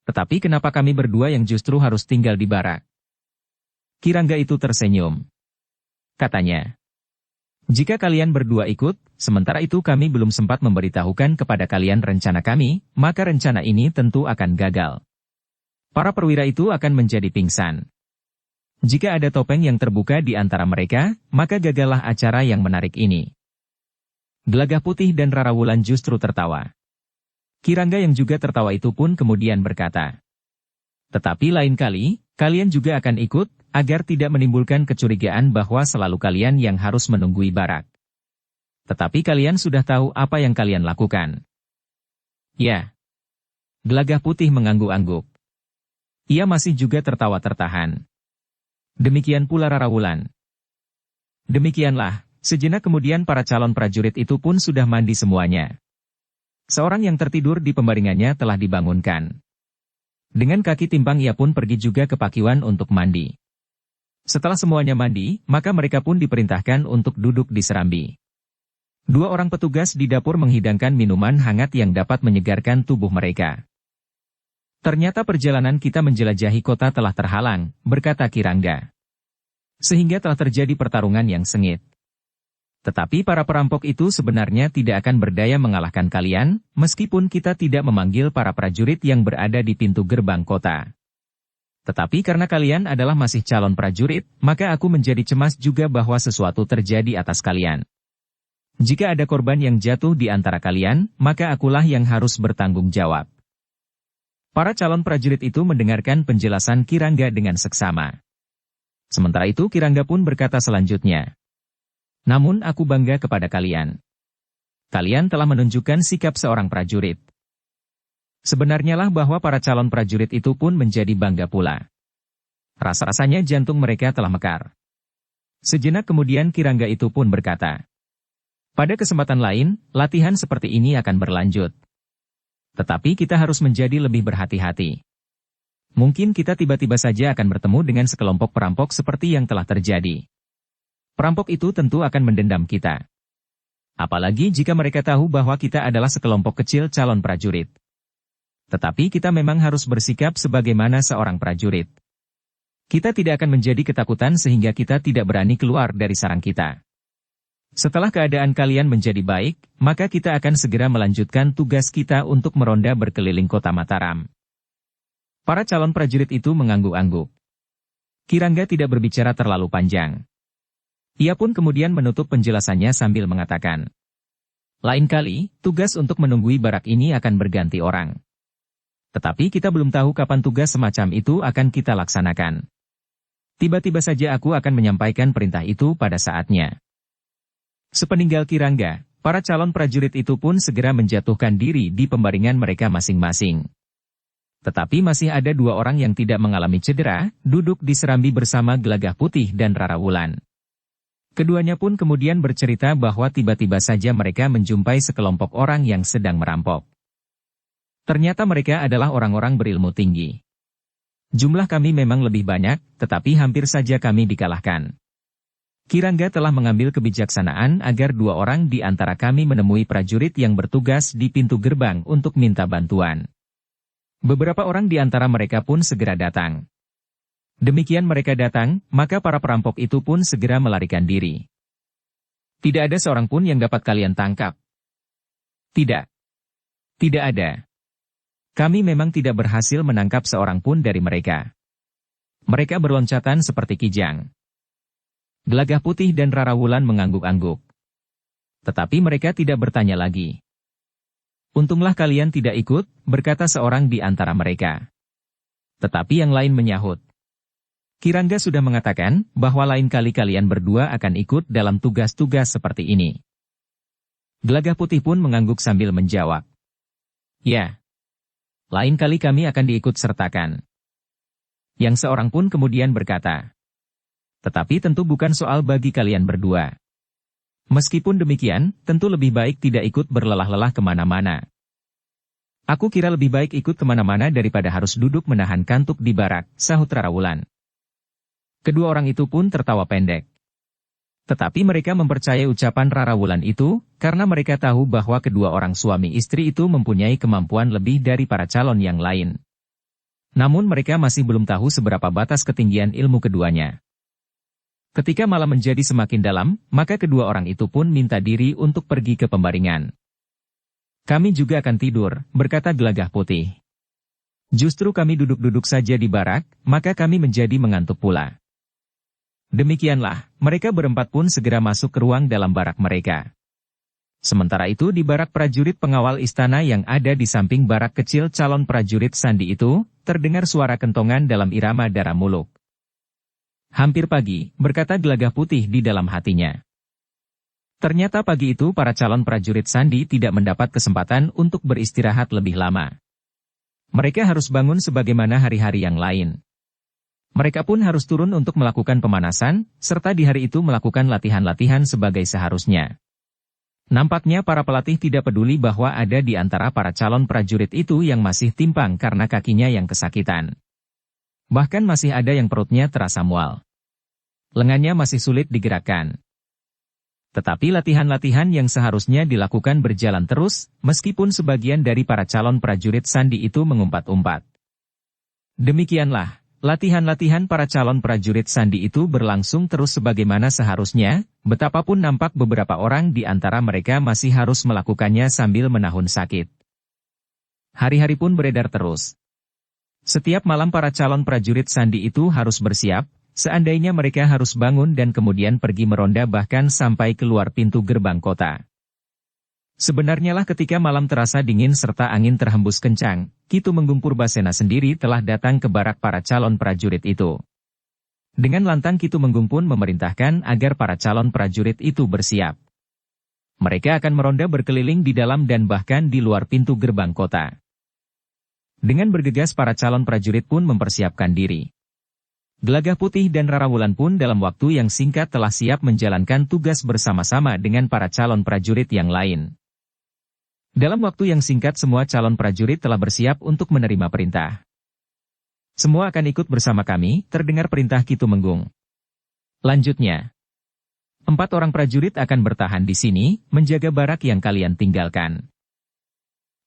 Tetapi kenapa kami berdua yang justru harus tinggal di barak? Kirangga itu tersenyum. Katanya, jika kalian berdua ikut, sementara itu kami belum sempat memberitahukan kepada kalian rencana kami, maka rencana ini tentu akan gagal. Para perwira itu akan menjadi pingsan. Jika ada topeng yang terbuka di antara mereka, maka gagallah acara yang menarik ini. Gelagah Putih dan Rarawulan justru tertawa. Kirangga yang juga tertawa itu pun kemudian berkata, "Tetapi lain kali, kalian juga akan ikut, agar tidak menimbulkan kecurigaan bahwa selalu kalian yang harus menunggui barak. Tetapi kalian sudah tahu apa yang kalian lakukan." Ya. Gelagah Putih mengangguk-angguk. Ia masih juga tertawa tertahan. Demikian pula Rarawulan. Demikianlah, sejenak kemudian para calon prajurit itu pun sudah mandi semuanya. Seorang yang tertidur di pembaringannya telah dibangunkan. Dengan kaki timpang ia pun pergi juga ke pakiwan untuk mandi. Setelah semuanya mandi, maka mereka pun diperintahkan untuk duduk di serambi. 2 orang petugas di dapur menghidangkan minuman hangat yang dapat menyegarkan tubuh mereka. Ternyata perjalanan kita menjelajahi kota telah terhalang, berkata Kirangga. Sehingga telah terjadi pertarungan yang sengit. Tetapi para perampok itu sebenarnya tidak akan berdaya mengalahkan kalian, meskipun kita tidak memanggil para prajurit yang berada di pintu gerbang kota. Tetapi karena kalian adalah masih calon prajurit, maka aku menjadi cemas juga bahwa sesuatu terjadi atas kalian. Jika ada korban yang jatuh di antara kalian, maka akulah yang harus bertanggung jawab. Para calon prajurit itu mendengarkan penjelasan Kirangga dengan seksama. Sementara itu Kirangga pun berkata selanjutnya, "Namun aku bangga kepada kalian. Kalian telah menunjukkan sikap seorang prajurit. Sebenarnya lah bahwa para calon prajurit itu pun menjadi bangga pula. Rasa-rasanya jantung mereka telah mekar. Sejenak kemudian Kirangga itu pun berkata, pada kesempatan lain, latihan seperti ini akan berlanjut. Tetapi kita harus menjadi lebih berhati-hati. Mungkin kita tiba-tiba saja akan bertemu dengan sekelompok perampok seperti yang telah terjadi. Perampok itu tentu akan mendendam kita. Apalagi jika mereka tahu bahwa kita adalah sekelompok kecil calon prajurit. Tetapi kita memang harus bersikap sebagaimana seorang prajurit. Kita tidak akan menjadi ketakutan sehingga kita tidak berani keluar dari sarang kita. Setelah keadaan kalian menjadi baik, maka kita akan segera melanjutkan tugas kita untuk meronda berkeliling kota Mataram. Para calon prajurit itu mengangguk-angguk. Kirangga tidak berbicara terlalu panjang. Ia pun kemudian menutup penjelasannya sambil mengatakan, lain kali, tugas untuk menunggui barak ini akan berganti orang. Tetapi kita belum tahu kapan tugas semacam itu akan kita laksanakan. Tiba-tiba saja aku akan menyampaikan perintah itu pada saatnya. Sepeninggal Kirangga, para calon prajurit itu pun segera menjatuhkan diri di pembaringan mereka masing-masing. Tetapi masih ada 2 orang yang tidak mengalami cedera, duduk di serambi bersama Gelagah Putih dan Rara Wulan. Keduanya pun kemudian bercerita bahwa tiba-tiba saja mereka menjumpai sekelompok orang yang sedang merampok. Ternyata mereka adalah orang-orang berilmu tinggi. Jumlah kami memang lebih banyak, tetapi hampir saja kami dikalahkan. Kirangga telah mengambil kebijaksanaan agar 2 orang di antara kami menemui prajurit yang bertugas di pintu gerbang untuk minta bantuan. Beberapa orang di antara mereka pun segera datang. Demikian mereka datang, maka para perampok itu pun segera melarikan diri. Tidak ada seorang pun yang dapat kalian tangkap. Tidak. Tidak ada. Kami memang tidak berhasil menangkap seorang pun dari mereka. Mereka berloncatan seperti kijang. Gelagah Putih dan Rara Wulan mengangguk-angguk. Tetapi mereka tidak bertanya lagi. Untunglah kalian tidak ikut, berkata seorang di antara mereka. Tetapi yang lain menyahut. Kirangga sudah mengatakan bahwa lain kali kalian berdua akan ikut dalam tugas-tugas seperti ini. Gelagah Putih pun mengangguk sambil menjawab. Ya. Lain kali kami akan diikut sertakan. Yang seorang pun kemudian berkata. Tetapi tentu bukan soal bagi kalian berdua. Meskipun demikian, tentu lebih baik tidak ikut berlelah-lelah kemana-mana. Aku kira lebih baik ikut kemana-mana daripada harus duduk menahan kantuk di barak, sahut Rara Wulan. Kedua orang itu pun tertawa pendek. Tetapi mereka mempercayai ucapan Rara Wulan itu, karena mereka tahu bahwa kedua orang suami istri itu mempunyai kemampuan lebih dari para calon yang lain. Namun mereka masih belum tahu seberapa batas ketinggian ilmu keduanya. Ketika malam menjadi semakin dalam, maka kedua orang itu pun minta diri untuk pergi ke pembaringan. Kami juga akan tidur, berkata Gelagah Putih. Justru kami duduk-duduk saja di barak, maka kami menjadi mengantuk pula. Demikianlah, mereka berempat pun segera masuk ke ruang dalam barak mereka. Sementara itu di barak prajurit pengawal istana yang ada di samping barak kecil calon prajurit Sandi itu, terdengar suara kentongan dalam irama Dara Muluk. Hampir pagi, berkata Gelagah Putih di dalam hatinya. Ternyata pagi itu para calon prajurit Sandi tidak mendapat kesempatan untuk beristirahat lebih lama. Mereka harus bangun sebagaimana hari-hari yang lain. Mereka pun harus turun untuk melakukan pemanasan, serta di hari itu melakukan latihan-latihan sebagai seharusnya. Nampaknya para pelatih tidak peduli bahwa ada di antara para calon prajurit itu yang masih timpang karena kakinya yang kesakitan. Bahkan masih ada yang perutnya terasa mual. Lengannya masih sulit digerakkan. Tetapi latihan-latihan yang seharusnya dilakukan berjalan terus, meskipun sebagian dari para calon prajurit Sandi itu mengumpat-umpat. Demikianlah, latihan-latihan para calon prajurit Sandi itu berlangsung terus sebagaimana seharusnya, betapapun nampak beberapa orang di antara mereka masih harus melakukannya sambil menahun sakit. Hari-hari pun beredar terus. Setiap malam para calon prajurit Sandi itu harus bersiap, seandainya mereka harus bangun dan kemudian pergi meronda bahkan sampai keluar pintu gerbang kota. Sebenarnya lah ketika malam terasa dingin serta angin terhembus kencang, Ki Tumenggung Purbasena sendiri telah datang ke barak para calon prajurit itu. Dengan lantang Ki Tumenggung pun memerintahkan agar para calon prajurit itu bersiap. Mereka akan meronda berkeliling di dalam dan bahkan di luar pintu gerbang kota. Dengan bergegas para calon prajurit pun mempersiapkan diri. Gelagah Putih dan Rara Wulan pun dalam waktu yang singkat telah siap menjalankan tugas bersama-sama dengan para calon prajurit yang lain. Dalam waktu yang singkat semua calon prajurit telah bersiap untuk menerima perintah. Semua akan ikut bersama kami, terdengar perintah Ki Tumenggung. Lanjutnya, 4 orang prajurit akan bertahan di sini, menjaga barak yang kalian tinggalkan.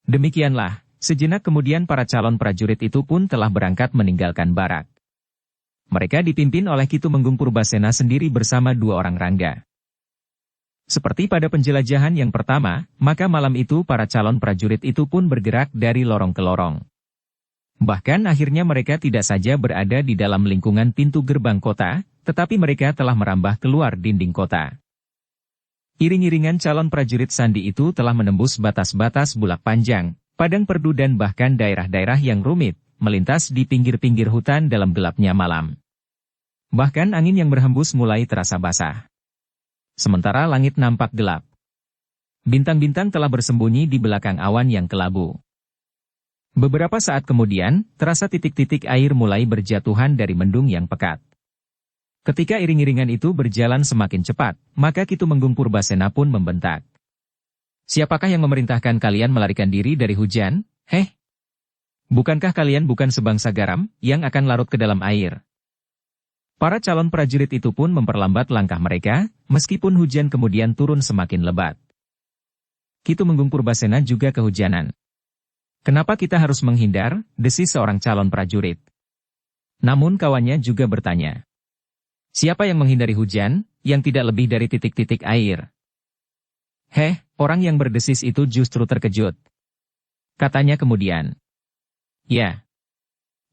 Demikianlah, sejenak kemudian para calon prajurit itu pun telah berangkat meninggalkan barak. Mereka dipimpin oleh Ki Tumenggung Purbasena sendiri bersama 2 orang rangga. Seperti pada penjelajahan yang pertama, maka malam itu para calon prajurit itu pun bergerak dari lorong ke lorong. Bahkan akhirnya mereka tidak saja berada di dalam lingkungan pintu gerbang kota, tetapi mereka telah merambah keluar dinding kota. Iring-iringan calon prajurit sandi itu telah menembus batas-batas Bulak Panjang, Padang Perdu dan bahkan daerah-daerah yang rumit, melintas di pinggir-pinggir hutan dalam gelapnya malam. Bahkan angin yang berhembus mulai terasa basah. Sementara langit nampak gelap. Bintang-bintang telah bersembunyi di belakang awan yang kelabu. Beberapa saat kemudian, terasa titik-titik air mulai berjatuhan dari mendung yang pekat. Ketika iring-iringan itu berjalan semakin cepat, maka Ki Tumenggung Purbasena pun membentak. Siapakah yang memerintahkan kalian melarikan diri dari hujan? Heh? Bukankah kalian bukan sebangsa garam, yang akan larut ke dalam air? Para calon prajurit itu pun memperlambat langkah mereka, meskipun hujan kemudian turun semakin lebat. Ki Tumenggung Purbasena juga kehujanan. Kenapa kita harus menghindar, desis seorang calon prajurit. Namun kawannya juga bertanya. Siapa yang menghindari hujan, yang tidak lebih dari titik-titik air? Heh, orang yang berdesis itu justru terkejut. Katanya kemudian. Ya.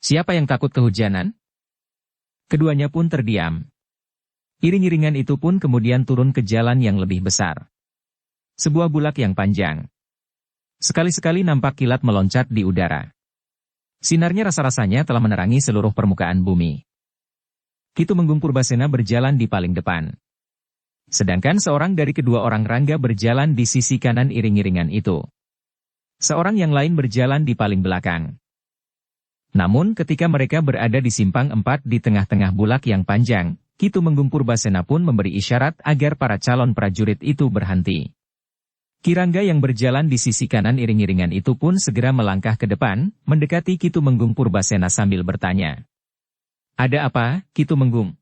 Siapa yang takut kehujanan? Keduanya pun terdiam. Iring-iringan itu pun kemudian turun ke jalan yang lebih besar. Sebuah bulak yang panjang. Sekali-sekali nampak kilat meloncat di udara. Sinarnya rasa-rasanya telah menerangi seluruh permukaan bumi. Ki Tumenggung Purbasena berjalan di paling depan. Sedangkan seorang dari kedua orang rangga berjalan di sisi kanan iring-iringan itu. Seorang yang lain berjalan di paling belakang. Namun ketika mereka berada di simpang 4 di tengah-tengah bulak yang panjang, Ki Tumenggung Purbasena pun memberi isyarat agar para calon prajurit itu berhenti. Ki Rangga yang berjalan di sisi kanan iring-iringan itu pun segera melangkah ke depan, mendekati Ki Tumenggung Purbasena sambil bertanya. Ada apa, Ki Tumenggung?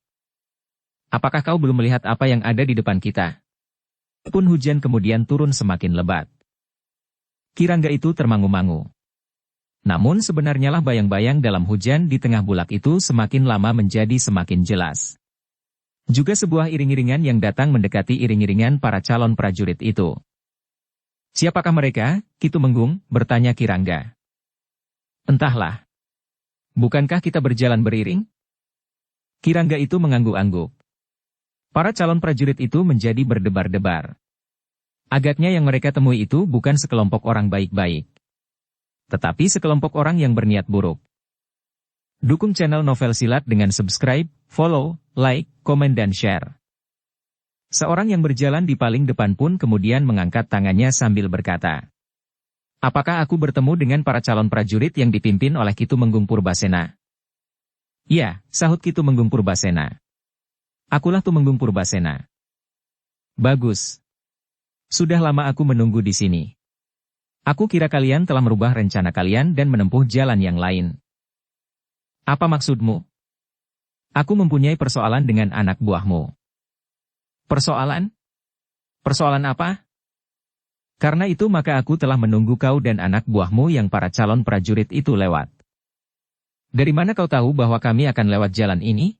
Apakah kau belum melihat apa yang ada di depan kita? Pun hujan kemudian turun semakin lebat. Ki Rangga itu termangu-mangu. Namun sebenarnya lah bayang-bayang dalam hujan di tengah bulak itu semakin lama menjadi semakin jelas. Juga sebuah iring-iringan yang datang mendekati iring-iringan para calon prajurit itu. Siapakah mereka, Ki Tumenggung? Bertanya Ki Rangga. Entahlah. Bukankah kita berjalan beriring? Ki Rangga itu mengangguk-angguk. Para calon prajurit itu menjadi berdebar-debar. Agaknya yang mereka temui itu bukan sekelompok orang baik-baik, tetapi sekelompok orang yang berniat buruk. Dukung channel Novel Silat dengan subscribe, follow, like, komen dan share. Seorang yang berjalan di paling depan pun kemudian mengangkat tangannya sambil berkata. Apakah aku bertemu dengan para calon prajurit yang dipimpin oleh Ki Tumenggung Purbasena? Ya, sahut Ki Tumenggung Purbasena. Akulah Tumenggung Purbasena. Bagus. Sudah lama aku menunggu di sini. Aku kira kalian telah merubah rencana kalian dan menempuh jalan yang lain. Apa maksudmu? Aku mempunyai persoalan dengan anak buahmu. Persoalan? Persoalan apa? Karena itu maka aku telah menunggu kau dan anak buahmu yang para calon prajurit itu lewat. Dari mana kau tahu bahwa kami akan lewat jalan ini?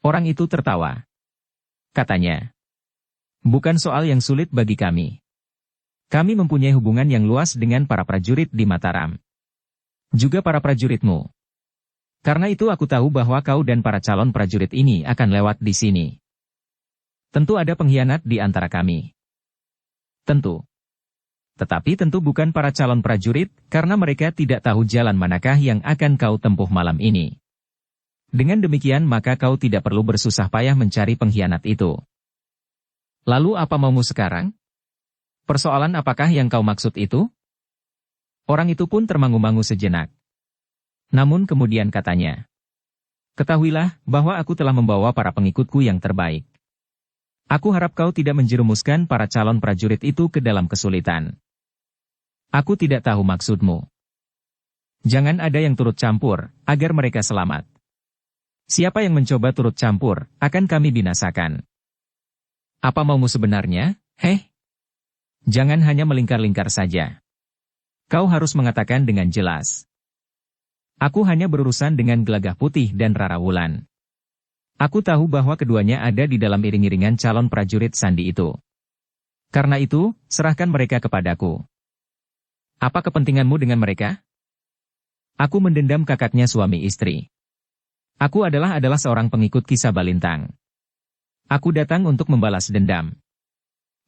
Orang itu tertawa. Katanya. Bukan soal yang sulit bagi kami. Kami mempunyai hubungan yang luas dengan para prajurit di Mataram. Juga para prajuritmu. Karena itu aku tahu bahwa kau dan para calon prajurit ini akan lewat di sini. Tentu ada pengkhianat di antara kami. Tentu. Tetapi tentu bukan para calon prajurit, karena mereka tidak tahu jalan manakah yang akan kau tempuh malam ini. Dengan demikian maka kau tidak perlu bersusah payah mencari pengkhianat itu. Lalu apa maumu sekarang? Persoalan apakah yang kau maksud itu? Orang itu pun termangu-mangu sejenak. Namun kemudian katanya. Ketahuilah bahwa aku telah membawa para pengikutku yang terbaik. Aku harap kau tidak menjerumuskan para calon prajurit itu ke dalam kesulitan. Aku tidak tahu maksudmu. Jangan ada yang turut campur, agar mereka selamat. Siapa yang mencoba turut campur, akan kami binasakan. Apa maumu sebenarnya, heh? Jangan hanya melingkar-lingkar saja. Kau harus mengatakan dengan jelas. Aku hanya berurusan dengan Gelagah Putih dan Rara Wulan. Aku tahu bahwa keduanya ada di dalam iring-iringan calon prajurit sandi itu. Karena itu, serahkan mereka kepadaku. Apa kepentinganmu dengan mereka? Aku mendendam kakaknya suami istri. Aku adalah seorang pengikut Kisah Balintang. Aku datang untuk membalas dendam.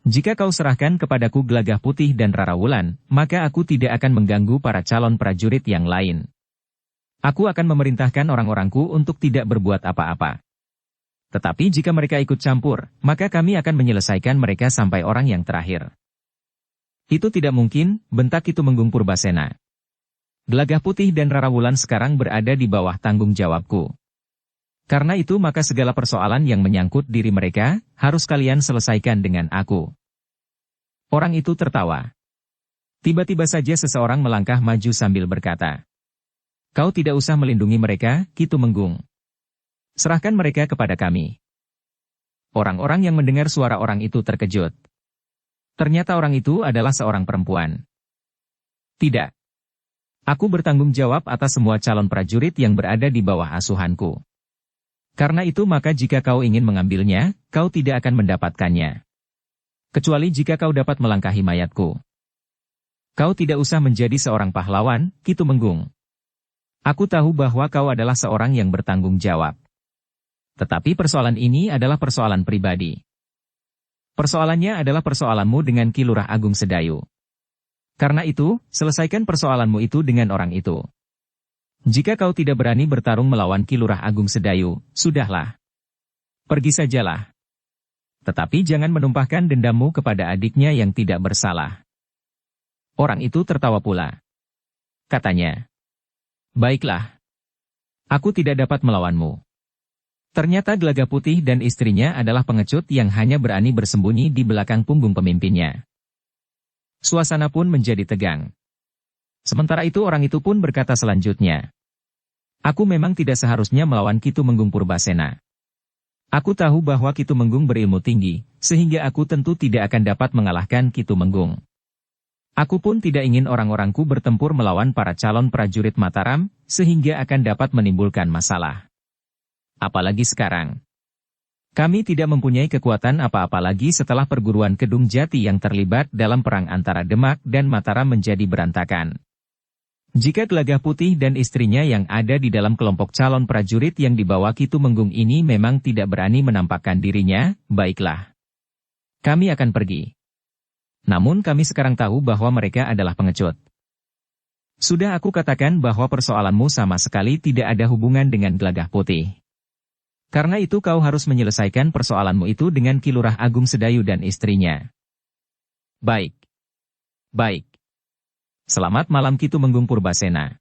Jika kau serahkan kepadaku Gelagah Putih dan Rara Wulan, maka aku tidak akan mengganggu para calon prajurit yang lain. Aku akan memerintahkan orang-orangku untuk tidak berbuat apa-apa. Tetapi jika mereka ikut campur, maka kami akan menyelesaikan mereka sampai orang yang terakhir. Itu tidak mungkin, bentak Kitumenggung Purbasena. Gelagah Putih dan Rara Wulan sekarang berada di bawah tanggung jawabku. Karena itu maka segala persoalan yang menyangkut diri mereka, harus kalian selesaikan dengan aku. Orang itu tertawa. Tiba-tiba saja seseorang melangkah maju sambil berkata, "Kau tidak usah melindungi mereka, Kitumenggung. Serahkan mereka kepada kami." Orang-orang yang mendengar suara orang itu terkejut. Ternyata orang itu adalah seorang perempuan. Tidak. Aku bertanggung jawab atas semua calon prajurit yang berada di bawah asuhanku. Karena itu maka jika kau ingin mengambilnya, kau tidak akan mendapatkannya. Kecuali jika kau dapat melangkahi mayatku. Kau tidak usah menjadi seorang pahlawan, Kitumenggung. Aku tahu bahwa kau adalah seorang yang bertanggung jawab. Tetapi persoalan ini adalah persoalan pribadi. Persoalannya adalah persoalanmu dengan Ki Lurah Agung Sedayu. Karena itu, selesaikan persoalanmu itu dengan orang itu. Jika kau tidak berani bertarung melawan Ki Lurah Agung Sedayu, sudahlah. Pergi sajalah. Tetapi jangan menumpahkan dendammu kepada adiknya yang tidak bersalah. Orang itu tertawa pula. Katanya, "Baiklah. Aku tidak dapat melawanmu." Ternyata Gelagah Putih dan istrinya adalah pengecut yang hanya berani bersembunyi di belakang punggung pemimpinnya. Suasana pun menjadi tegang. Sementara itu orang itu pun berkata selanjutnya, "Aku memang tidak seharusnya melawan Kitumenggung Purbasena. Aku tahu bahwa Kitumenggung berilmu tinggi, sehingga aku tentu tidak akan dapat mengalahkan Kitumenggung. Aku pun tidak ingin orang-orangku bertempur melawan para calon prajurit Mataram, sehingga akan dapat menimbulkan masalah. Apalagi sekarang. Kami tidak mempunyai kekuatan apa-apa lagi setelah perguruan Kedung Jati yang terlibat dalam perang antara Demak dan Mataram menjadi berantakan. Jika Gelagah Putih dan istrinya yang ada di dalam kelompok calon prajurit yang dibawa Kitumenggung ini memang tidak berani menampakkan dirinya, baiklah. Kami akan pergi. Namun kami sekarang tahu bahwa mereka adalah pengecut. Sudah aku katakan bahwa persoalanmu sama sekali tidak ada hubungan dengan Gelagah Putih. Karena itu kau harus menyelesaikan persoalanmu itu dengan Ki Lurah Agung Sedayu dan istrinya." "Baik. Baik. Selamat malam Kitumenggung Purbasena."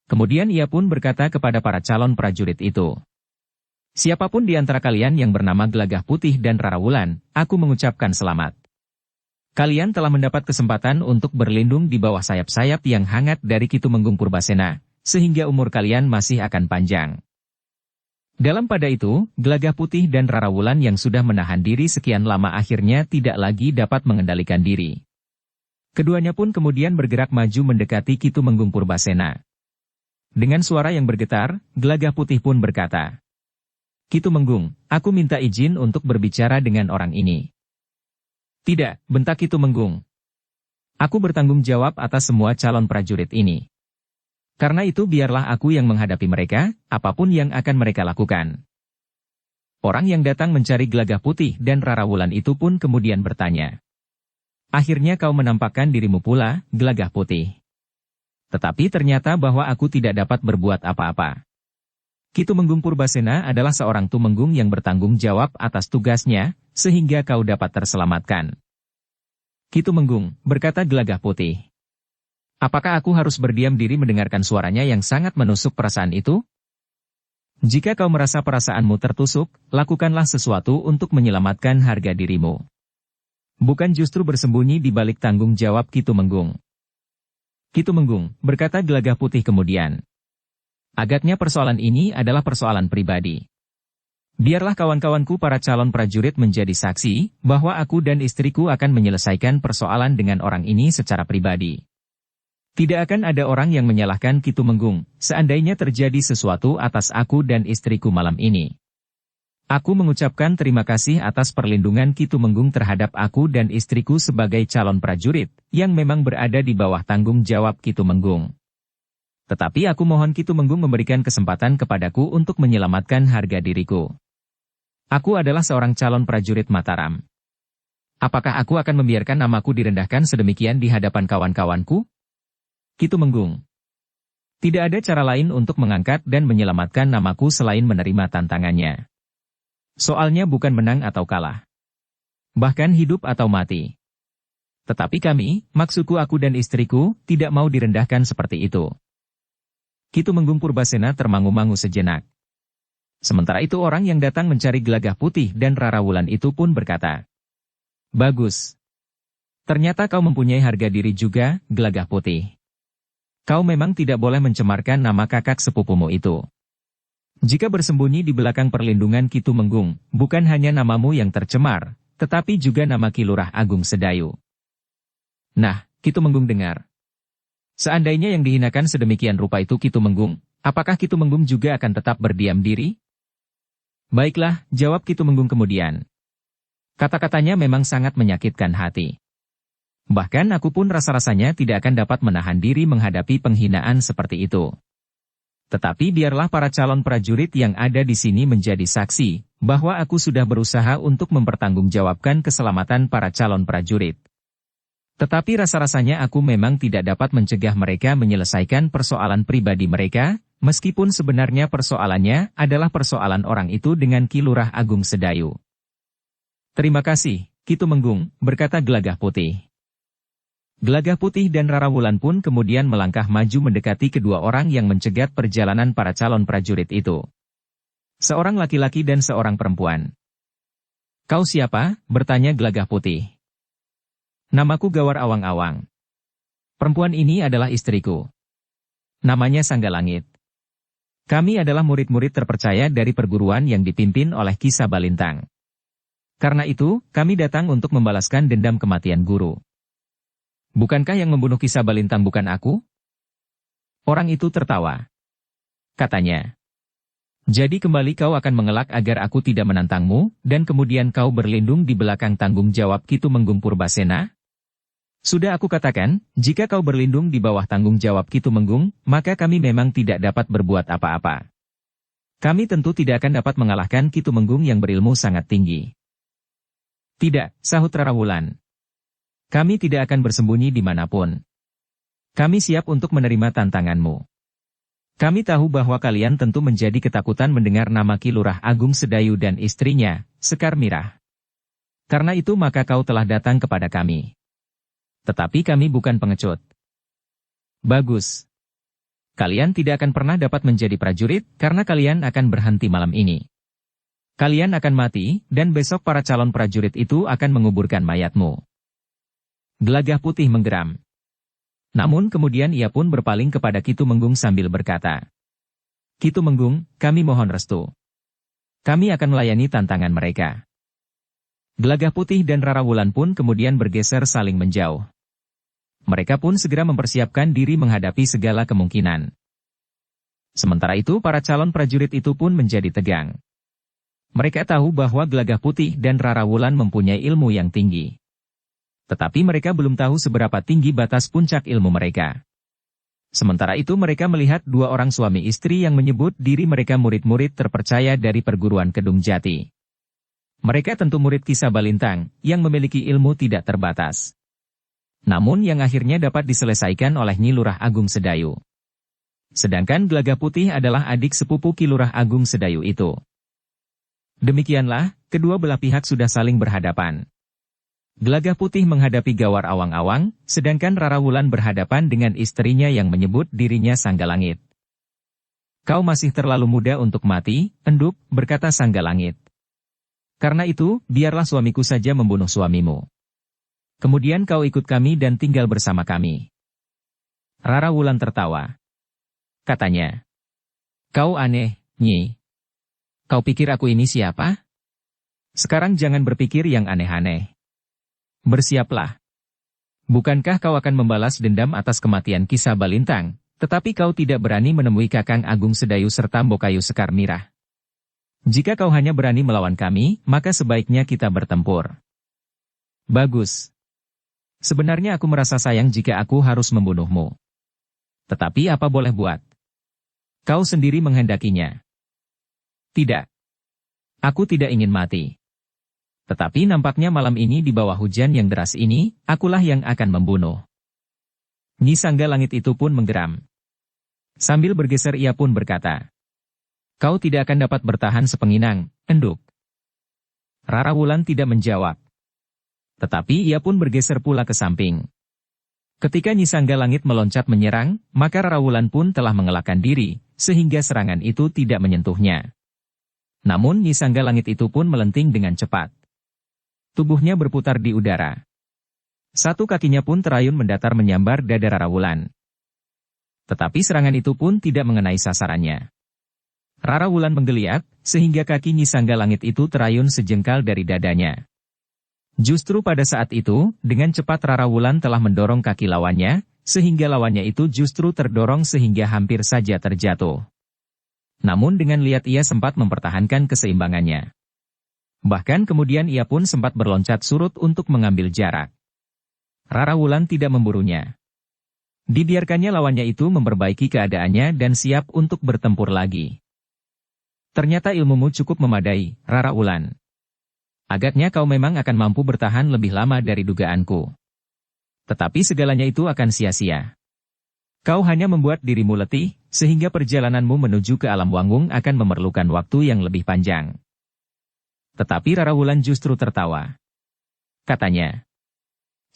Kemudian ia pun berkata kepada para calon prajurit itu, "Siapapun di antara kalian yang bernama Gelagah Putih dan Rara Wulan, aku mengucapkan selamat. Kalian telah mendapat kesempatan untuk berlindung di bawah sayap-sayap yang hangat dari Kitumenggung Purbasena, sehingga umur kalian masih akan panjang." Dalam pada itu, Gelagah Putih dan Rara Wulan yang sudah menahan diri sekian lama akhirnya tidak lagi dapat mengendalikan diri. Keduanya pun kemudian bergerak maju mendekati Kitumenggung Purbasena. Dengan suara yang bergetar, Gelagah Putih pun berkata, "Kitumenggung, aku minta izin untuk berbicara dengan orang ini." "Tidak," bentak Kitumenggung. "Aku bertanggung jawab atas semua calon prajurit ini. Karena itu biarlah aku yang menghadapi mereka, apapun yang akan mereka lakukan." Orang yang datang mencari Gelagah Putih dan Rara Wulan itu pun kemudian bertanya, "Akhirnya kau menampakkan dirimu pula, Gelagah Putih. Tetapi ternyata bahwa aku tidak dapat berbuat apa-apa. Kitumenggung Purbasena adalah seorang tumenggung yang bertanggung jawab atas tugasnya, sehingga kau dapat terselamatkan." "Kitumenggung," berkata Gelagah Putih. "Apakah aku harus berdiam diri mendengarkan suaranya yang sangat menusuk perasaan itu? Jika kau merasa perasaanmu tertusuk, lakukanlah sesuatu untuk menyelamatkan harga dirimu. Bukan justru bersembunyi di balik tanggung jawab Ki Tumenggung. Ki Tumenggung, berkata Gelagah Putih kemudian. Agaknya persoalan ini adalah persoalan pribadi. Biarlah kawan-kawanku para calon prajurit menjadi saksi, bahwa aku dan istriku akan menyelesaikan persoalan dengan orang ini secara pribadi. Tidak akan ada orang yang menyalahkan Ki Tumenggung, seandainya terjadi sesuatu atas aku dan istriku malam ini. Aku mengucapkan terima kasih atas perlindungan Ki Tumenggung terhadap aku dan istriku sebagai calon prajurit, yang memang berada di bawah tanggung jawab Ki Tumenggung. Tetapi aku mohon Ki Tumenggung memberikan kesempatan kepadaku untuk menyelamatkan harga diriku. Aku adalah seorang calon prajurit Mataram. Apakah aku akan membiarkan namaku direndahkan sedemikian di hadapan kawan-kawanku? Ki Tumenggung. Tidak ada cara lain untuk mengangkat dan menyelamatkan namaku selain menerima tantangannya. Soalnya bukan menang atau kalah. Bahkan hidup atau mati. Tetapi kami, maksudku aku dan istriku, tidak mau direndahkan seperti itu. Ki Tumenggung Purbasena termangu-mangu sejenak. Sementara itu orang yang datang mencari Gelagah Putih dan Rara Wulan itu pun berkata, "Bagus. Ternyata kau mempunyai harga diri juga, Gelagah Putih. Kau memang tidak boleh mencemarkan nama kakak sepupumu itu. Jika bersembunyi di belakang perlindungan Ki Tumenggung, bukan hanya namamu yang tercemar, tetapi juga nama Ki Lurah Agung Sedayu." Nah, Ki Tumenggung dengar. Seandainya yang dihinakan sedemikian rupa itu Ki Tumenggung, apakah Ki Tumenggung juga akan tetap berdiam diri? Baiklah, jawab Ki Tumenggung kemudian. Kata-katanya memang sangat menyakitkan hati. Bahkan aku pun rasa-rasanya tidak akan dapat menahan diri menghadapi penghinaan seperti itu. Tetapi biarlah para calon prajurit yang ada di sini menjadi saksi, bahwa aku sudah berusaha untuk mempertanggungjawabkan keselamatan para calon prajurit. Tetapi rasa-rasanya aku memang tidak dapat mencegah mereka menyelesaikan persoalan pribadi mereka, meskipun sebenarnya persoalannya adalah persoalan orang itu dengan Ki Lurah Agung Sedayu. Terima kasih, Ki Tumenggung, berkata Gelagah Putih. Gelagah Putih dan Rara Wulan pun kemudian melangkah maju mendekati kedua orang yang mencegat perjalanan para calon prajurit itu. Seorang laki-laki dan seorang perempuan. "Kau siapa?" bertanya Gelagah Putih. "Namaku Gawar Awang-Awang. Perempuan ini adalah istriku. Namanya Sanggalangit. Kami adalah murid-murid terpercaya dari perguruan yang dipimpin oleh Ki Sabalintang. Karena itu, kami datang untuk membalaskan dendam kematian guru." "Bukankah yang membunuh Ki Sabalintang bukan aku?" Orang itu tertawa. Katanya, "Jadi kembali kau akan mengelak agar aku tidak menantangmu, dan kemudian kau berlindung di belakang tanggung jawab Ki Tumenggung Purbasena? Sudah aku katakan, jika kau berlindung di bawah tanggung jawab Ki Tumenggung, maka kami memang tidak dapat berbuat apa-apa. Kami tentu tidak akan dapat mengalahkan Ki Tumenggung yang berilmu sangat tinggi." "Tidak," sahut Rara Wulan. "Kami tidak akan bersembunyi dimanapun. Kami siap untuk menerima tantanganmu. Kami tahu bahwa kalian tentu menjadi ketakutan mendengar nama Ki Lurah Agung Sedayu dan istrinya, Sekar Mirah. Karena itu maka kau telah datang kepada kami. Tetapi kami bukan pengecut." "Bagus. Kalian tidak akan pernah dapat menjadi prajurit, karena kalian akan berhenti malam ini. Kalian akan mati, dan besok para calon prajurit itu akan menguburkan mayatmu." Gelagah Putih menggeram. Namun kemudian ia pun berpaling kepada Ki Tumenggung sambil berkata, "Ki Tumenggung, kami mohon restu. Kami akan melayani tantangan mereka." Gelagah Putih dan Rara Wulan pun kemudian bergeser saling menjauh. Mereka pun segera mempersiapkan diri menghadapi segala kemungkinan. Sementara itu para calon prajurit itu pun menjadi tegang. Mereka tahu bahwa Gelagah Putih dan Rara Wulan mempunyai ilmu yang tinggi. Tetapi mereka belum tahu seberapa tinggi batas puncak ilmu mereka. Sementara itu mereka melihat dua orang suami istri yang menyebut diri mereka murid-murid terpercaya dari perguruan Kedung Jati. Mereka tentu murid Ki Sabalintang, yang memiliki ilmu tidak terbatas. Namun yang akhirnya dapat diselesaikan oleh Nyi Lurah Agung Sedayu. Sedangkan Gelagah Putih adalah adik sepupu Ki Lurah Agung Sedayu itu. Demikianlah, kedua belah pihak sudah saling berhadapan. Gelagah Putih menghadapi Gawar Awang-Awang, sedangkan Rara Wulan berhadapan dengan istrinya yang menyebut dirinya Sanggalangit. Kau masih terlalu muda untuk mati, Enduk, berkata Sangga Langit. Karena itu, biarlah suamiku saja membunuh suamimu. Kemudian kau ikut kami dan tinggal bersama kami. Rara Wulan tertawa. Katanya, kau aneh, Nyi. Kau pikir aku ini siapa? Sekarang jangan berpikir yang aneh-aneh. Bersiaplah. Bukankah kau akan membalas dendam atas kematian Kisah Balintang, tetapi kau tidak berani menemui Kakang Agung Sedayu serta Mbokayu Sekar Mirah. Jika kau hanya berani melawan kami, maka sebaiknya kita bertempur. Bagus. Sebenarnya aku merasa sayang jika aku harus membunuhmu. Tetapi apa boleh buat? Kau sendiri menghendakinya. Tidak. Aku tidak ingin mati. Tetapi nampaknya malam ini di bawah hujan yang deras ini, akulah yang akan membunuh. Nyi Sangga Langit itu pun menggeram. Sambil bergeser ia pun berkata, kau tidak akan dapat bertahan sepenginang, Enduk. Rara Wulan tidak menjawab. Tetapi ia pun bergeser pula ke samping. Ketika Nyi Sangga Langit meloncat menyerang, maka Rara Wulan pun telah mengelakkan diri, sehingga serangan itu tidak menyentuhnya. Namun Nyi Sangga Langit itu pun melenting dengan cepat. Tubuhnya berputar di udara. Satu kakinya pun terayun mendatar menyambar dada Rara Wulan. Tetapi serangan itu pun tidak mengenai sasarannya. Rara Wulan menggeliat, sehingga kaki Nyi Sangga Langit itu terayun sejengkal dari dadanya. Justru pada saat itu, dengan cepat Rara Wulan telah mendorong kaki lawannya, sehingga lawannya itu justru terdorong sehingga hampir saja terjatuh. Namun dengan lihat ia sempat mempertahankan keseimbangannya. Bahkan kemudian ia pun sempat berloncat surut untuk mengambil jarak. Rara Wulan tidak memburunya. Dibiarkannya lawannya itu memperbaiki keadaannya dan siap untuk bertempur lagi. Ternyata ilmumu cukup memadai, Rara Wulan. Agaknya kau memang akan mampu bertahan lebih lama dari dugaanku. Tetapi segalanya itu akan sia-sia. Kau hanya membuat dirimu letih, sehingga perjalananmu menuju ke alam Wanggung akan memerlukan waktu yang lebih panjang. Tetapi Rara Wulan justru tertawa. Katanya,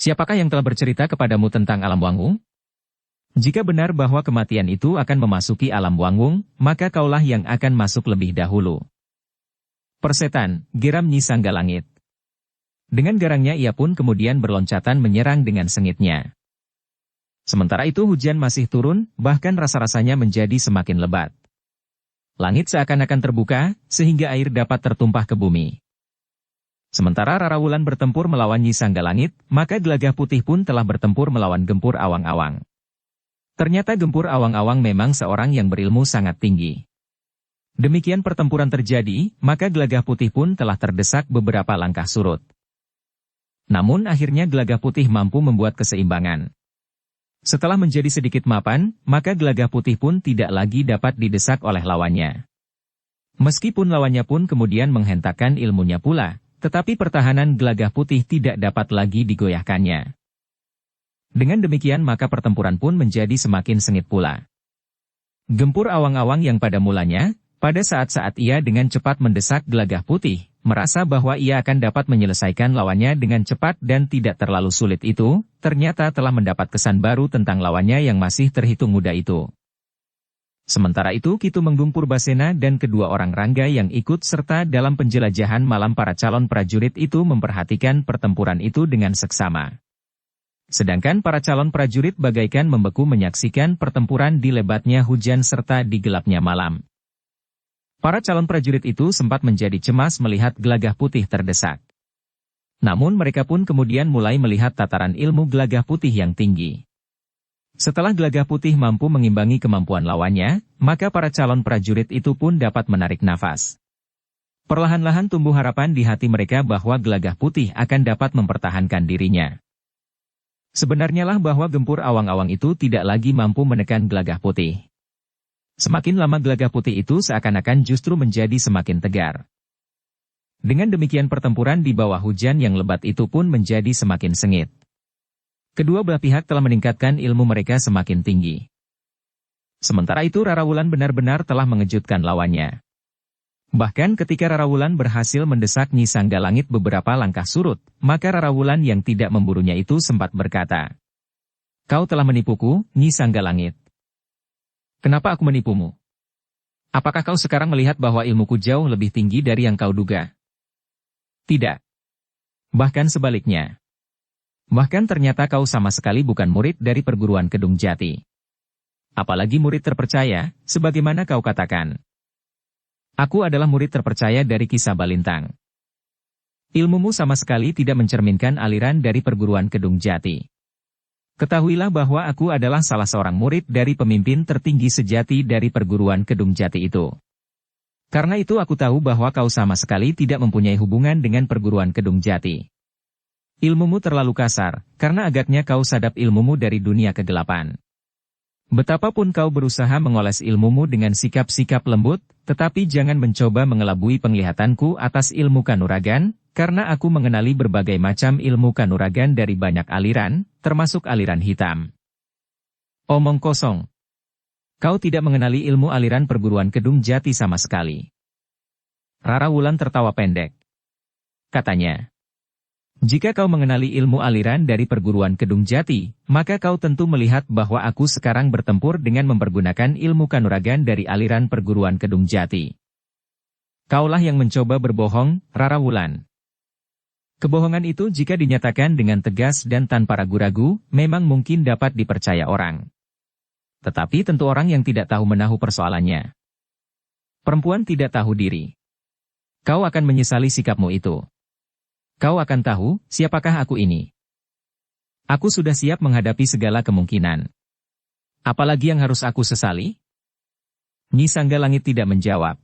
siapakah yang telah bercerita kepadamu tentang alam Wanggung? Jika benar bahwa kematian itu akan memasuki alam Wanggung, maka kaulah yang akan masuk lebih dahulu. Persetan, geram Nyi Sangga Langit. Dengan garangnya ia pun kemudian berloncatan menyerang dengan sengitnya. Sementara itu hujan masih turun, bahkan rasa-rasanya menjadi semakin lebat. Langit seakan-akan terbuka, sehingga air dapat tertumpah ke bumi. Sementara Rara Wulan bertempur melawan Nyi Sangga Langit, maka Gelagah Putih pun telah bertempur melawan Gempur Awang-Awang. Ternyata Gempur Awang-Awang memang seorang yang berilmu sangat tinggi. Demikian pertempuran terjadi, maka Gelagah Putih pun telah terdesak beberapa langkah surut. Namun akhirnya Gelagah Putih mampu membuat keseimbangan. Setelah menjadi sedikit mapan, maka Gelagah Putih pun tidak lagi dapat didesak oleh lawannya. Meskipun lawannya pun kemudian menghentakkan ilmunya pula, tetapi pertahanan Gelagah Putih tidak dapat lagi digoyahkannya. Dengan demikian maka pertempuran pun menjadi semakin sengit pula. Gempur Awang-Awang yang pada mulanya, pada saat-saat ia dengan cepat mendesak Gelagah Putih, merasa bahwa ia akan dapat menyelesaikan lawannya dengan cepat dan tidak terlalu sulit itu, ternyata telah mendapat kesan baru tentang lawannya yang masih terhitung muda itu. Sementara itu Ki Tumenggung Purbasena dan kedua orang Rangga yang ikut serta dalam penjelajahan malam para calon prajurit itu memperhatikan pertempuran itu dengan seksama. Sedangkan para calon prajurit bagaikan membeku menyaksikan pertempuran di lebatnya hujan serta di gelapnya malam. Para calon prajurit itu sempat menjadi cemas melihat Gelagah Putih terdesak. Namun mereka pun kemudian mulai melihat tataran ilmu Gelagah Putih yang tinggi. Setelah Gelagah Putih mampu mengimbangi kemampuan lawannya, maka para calon prajurit itu pun dapat menarik nafas. Perlahan-lahan tumbuh harapan di hati mereka bahwa Gelagah Putih akan dapat mempertahankan dirinya. Sebenarnya lah bahwa Gempur Awang-Awang itu tidak lagi mampu menekan Gelagah Putih. Semakin lama Gelagah Putih itu seakan-akan justru menjadi semakin tegar. Dengan demikian pertempuran di bawah hujan yang lebat itu pun menjadi semakin sengit. Kedua belah pihak telah meningkatkan ilmu mereka semakin tinggi. Sementara itu Rara Wulan benar-benar telah mengejutkan lawannya. Bahkan ketika Rara Wulan berhasil mendesak Nyi Sangga Langit beberapa langkah surut, maka Rara Wulan yang tidak memburunya itu sempat berkata, "Kau telah menipuku, Nyi Sangga Langit." "Kenapa aku menipumu?" Apakah kau sekarang melihat bahwa ilmuku jauh lebih tinggi dari yang kau duga? Tidak. Bahkan sebaliknya. Bahkan ternyata kau sama sekali bukan murid dari perguruan Kedung Jati. Apalagi murid terpercaya, sebagaimana kau katakan. Aku adalah murid terpercaya dari Kisah Balintang. Ilmumu sama sekali tidak mencerminkan aliran dari perguruan Kedung Jati. Ketahuilah bahwa aku adalah salah seorang murid dari pemimpin tertinggi sejati dari perguruan Kedung Jati itu. Karena itu aku tahu bahwa kau sama sekali tidak mempunyai hubungan dengan perguruan Kedung Jati. Ilmumu terlalu kasar, karena agaknya kau sadap ilmumu dari dunia kegelapan. Betapapun kau berusaha mengoles ilmumu dengan sikap-sikap lembut, tetapi jangan mencoba mengelabui penglihatanku atas ilmu kanuragan, karena aku mengenali berbagai macam ilmu kanuragan dari banyak aliran, termasuk aliran hitam. Omong kosong. Kau tidak mengenali ilmu aliran perguruan Kedung Jati sama sekali. Rara Wulan tertawa pendek. Katanya, jika kau mengenali ilmu aliran dari perguruan Kedung Jati, maka kau tentu melihat bahwa aku sekarang bertempur dengan mempergunakan ilmu kanuragan dari aliran perguruan Kedung Jati. Kaulah yang mencoba berbohong, Rara Wulan. Kebohongan itu jika dinyatakan dengan tegas dan tanpa ragu-ragu, memang mungkin dapat dipercaya orang. Tetapi tentu orang yang tidak tahu menahu persoalannya. Perempuan tidak tahu diri. Kau akan menyesali sikapmu itu. Kau akan tahu, siapakah aku ini. Aku sudah siap menghadapi segala kemungkinan. Apalagi yang harus aku sesali? Nyi Sanggalangit tidak menjawab.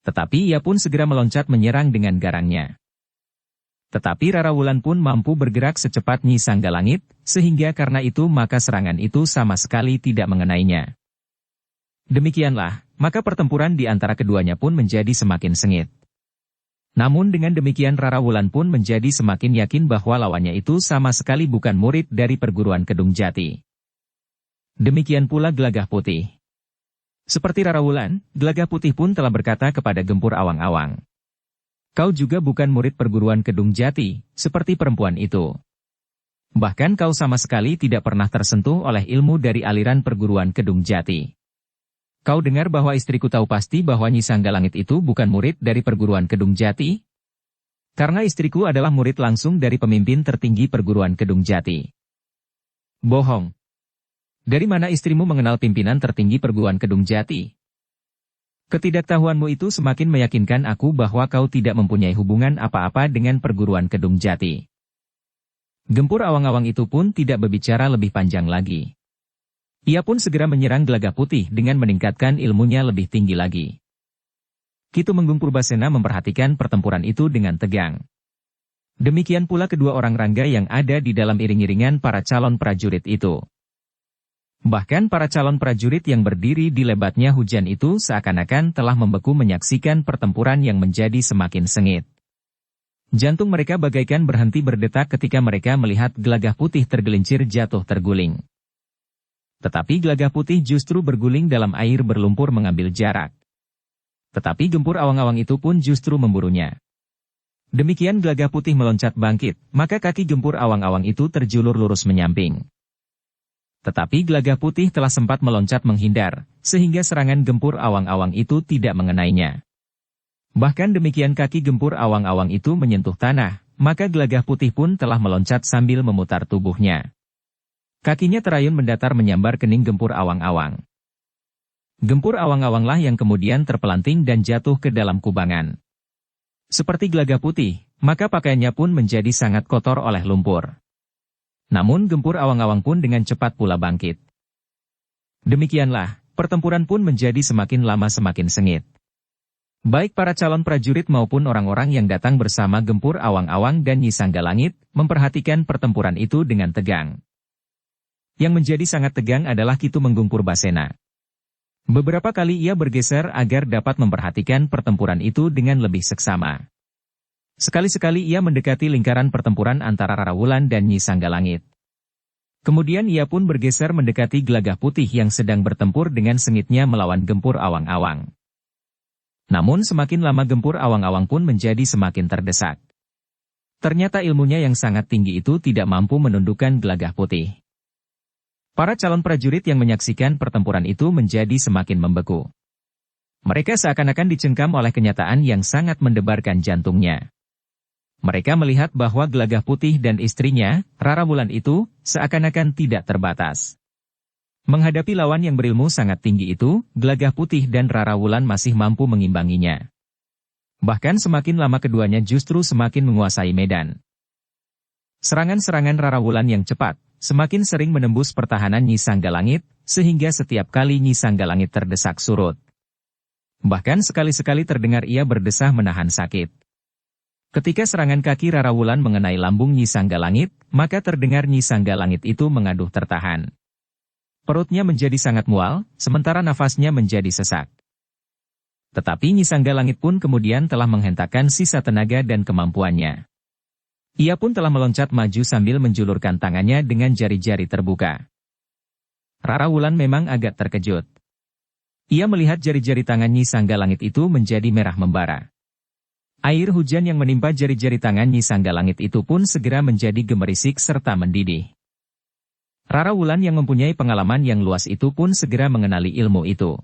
Tetapi ia pun segera meloncat menyerang dengan garangnya. Tetapi Rara Wulan pun mampu bergerak secepat Nyi Sanggalangit, sehingga karena itu maka serangan itu sama sekali tidak mengenainya. Demikianlah, maka pertempuran di antara keduanya pun menjadi semakin sengit. Namun dengan demikian Rara Wulan pun menjadi semakin yakin bahwa lawannya itu sama sekali bukan murid dari perguruan Kedung Jati. Demikian pula Gelagah Putih. Seperti Rara Wulan, Gelagah Putih pun telah berkata kepada Gempur Awang-Awang. Kau juga bukan murid perguruan Kedung Jati, seperti perempuan itu. Bahkan kau sama sekali tidak pernah tersentuh oleh ilmu dari aliran perguruan Kedung Jati. Kau dengar bahwa istriku tahu pasti bahwa Nyi Sanggalangit itu bukan murid dari perguruan Kedung Jati? Karena istriku adalah murid langsung dari pemimpin tertinggi perguruan Kedung Jati. Bohong. Dari mana istrimu mengenal pimpinan tertinggi perguruan Kedung Jati? Ketidaktahuanmu itu semakin meyakinkan aku bahwa kau tidak mempunyai hubungan apa-apa dengan perguruan Kedung Jati. Gempur Awang-Awang itu pun tidak berbicara lebih panjang lagi. Ia pun segera menyerang Gelagah Putih dengan meningkatkan ilmunya lebih tinggi lagi. Ki Tumenggung Purbasena memperhatikan pertempuran itu dengan tegang. Demikian pula kedua orang rangga yang ada di dalam iring-iringan para calon prajurit itu. Bahkan para calon prajurit yang berdiri di lebatnya hujan itu seakan-akan telah membeku menyaksikan pertempuran yang menjadi semakin sengit. Jantung mereka bagaikan berhenti berdetak ketika mereka melihat Gelagah Putih tergelincir jatuh terguling. Tetapi Gelagah Putih justru berguling dalam air berlumpur mengambil jarak. Tetapi Gempur Awang-Awang itu pun justru memburunya. Demikian Gelagah Putih meloncat bangkit, maka kaki Gempur Awang-Awang itu terjulur lurus menyamping. Tetapi Gelagah Putih telah sempat meloncat menghindar, sehingga serangan Gempur Awang-Awang itu tidak mengenainya. Bahkan demikian kaki Gempur Awang-Awang itu menyentuh tanah, maka Gelagah Putih pun telah meloncat sambil memutar tubuhnya. Kakinya terayun mendatar menyambar kening Gempur Awang-Awang. Gempur Awang-Awanglah yang kemudian terpelanting dan jatuh ke dalam kubangan. Seperti Gelagah Putih, maka pakaiannya pun menjadi sangat kotor oleh lumpur. Namun Gempur Awang-Awang pun dengan cepat pula bangkit. Demikianlah, pertempuran pun menjadi semakin lama semakin sengit. Baik para calon prajurit maupun orang-orang yang datang bersama Gempur Awang-Awang dan Nyi Sanggalangit, memperhatikan pertempuran itu dengan tegang. Yang menjadi sangat tegang adalah Ki Tumenggung Purbasena. Beberapa kali ia bergeser agar dapat memperhatikan pertempuran itu dengan lebih seksama. Sekali-sekali ia mendekati lingkaran pertempuran antara Rara Wulan dan Nyi Sanggalangit. Kemudian ia pun bergeser mendekati Gelagah Putih yang sedang bertempur dengan sengitnya melawan Gempur Awang-Awang. Namun semakin lama Gempur Awang-Awang pun menjadi semakin terdesak. Ternyata ilmunya yang sangat tinggi itu tidak mampu menundukkan Gelagah Putih. Para calon prajurit yang menyaksikan pertempuran itu menjadi semakin membeku. Mereka seakan-akan dicengkam oleh kenyataan yang sangat mendebarkan jantungnya. Mereka melihat bahwa Gelagah Putih dan istrinya, Rara Wulan itu, seakan-akan tidak terbatas. Menghadapi lawan yang berilmu sangat tinggi itu, Gelagah Putih dan Rara Wulan masih mampu mengimbanginya. Bahkan semakin lama keduanya justru semakin menguasai medan. Serangan-serangan Rara Wulan yang cepat, semakin sering menembus pertahanan Nyi Sanggalangit, sehingga setiap kali Nyi Sanggalangit terdesak surut. Bahkan sekali-sekali terdengar ia berdesah menahan sakit. Ketika serangan kaki Rara Wulan mengenai lambung Nyi Sanggalangit, maka terdengar Nyi Sanggalangit itu mengaduh tertahan. Perutnya menjadi sangat mual, sementara nafasnya menjadi sesak. Tetapi Nyi Sanggalangit pun kemudian telah menghentakkan sisa tenaga dan kemampuannya. Ia pun telah meloncat maju sambil menjulurkan tangannya dengan jari-jari terbuka. Rara Wulan memang agak terkejut. Ia melihat jari-jari tangan Nyi Sanggalangit itu menjadi merah membara. Air hujan yang menimpa jari-jari tangan Nyi Sanggalangit itu pun segera menjadi gemerisik serta mendidih. Rara Wulan yang mempunyai pengalaman yang luas itu pun segera mengenali ilmu itu.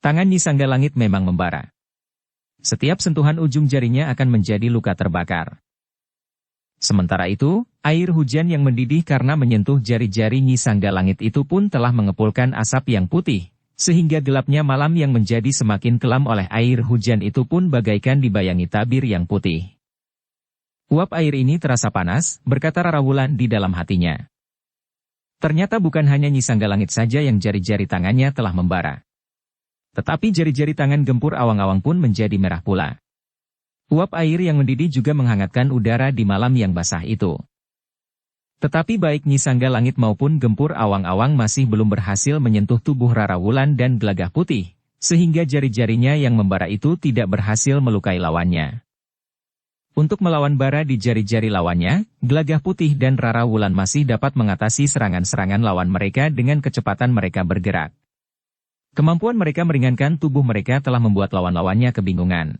Tangan Nyi Sanggalangit memang membara. Setiap sentuhan ujung jarinya akan menjadi luka terbakar. Sementara itu, air hujan yang mendidih karena menyentuh jari-jari Nyi Sanggalangit itu pun telah mengepulkan asap yang putih, sehingga gelapnya malam yang menjadi semakin kelam oleh air hujan itu pun bagaikan dibayangi tabir yang putih. Uap air ini terasa panas, berkata Rara Wulan di dalam hatinya. Ternyata bukan hanya Nyi Sanggalangit saja yang jari-jari tangannya telah membara. Tetapi jari-jari tangan Gempur Awang-Awang pun menjadi merah pula. Uap air yang mendidih juga menghangatkan udara di malam yang basah itu. Tetapi baik Nyi Sanggalangit maupun Gempur Awang-Awang masih belum berhasil menyentuh tubuh Rara Wulan dan Gelagah Putih, sehingga jari-jarinya yang membara itu tidak berhasil melukai lawannya. Untuk melawan bara di jari-jari lawannya, Gelagah Putih dan Rara Wulan masih dapat mengatasi serangan-serangan lawan mereka dengan kecepatan mereka bergerak. Kemampuan mereka meringankan tubuh mereka telah membuat lawan-lawannya kebingungan.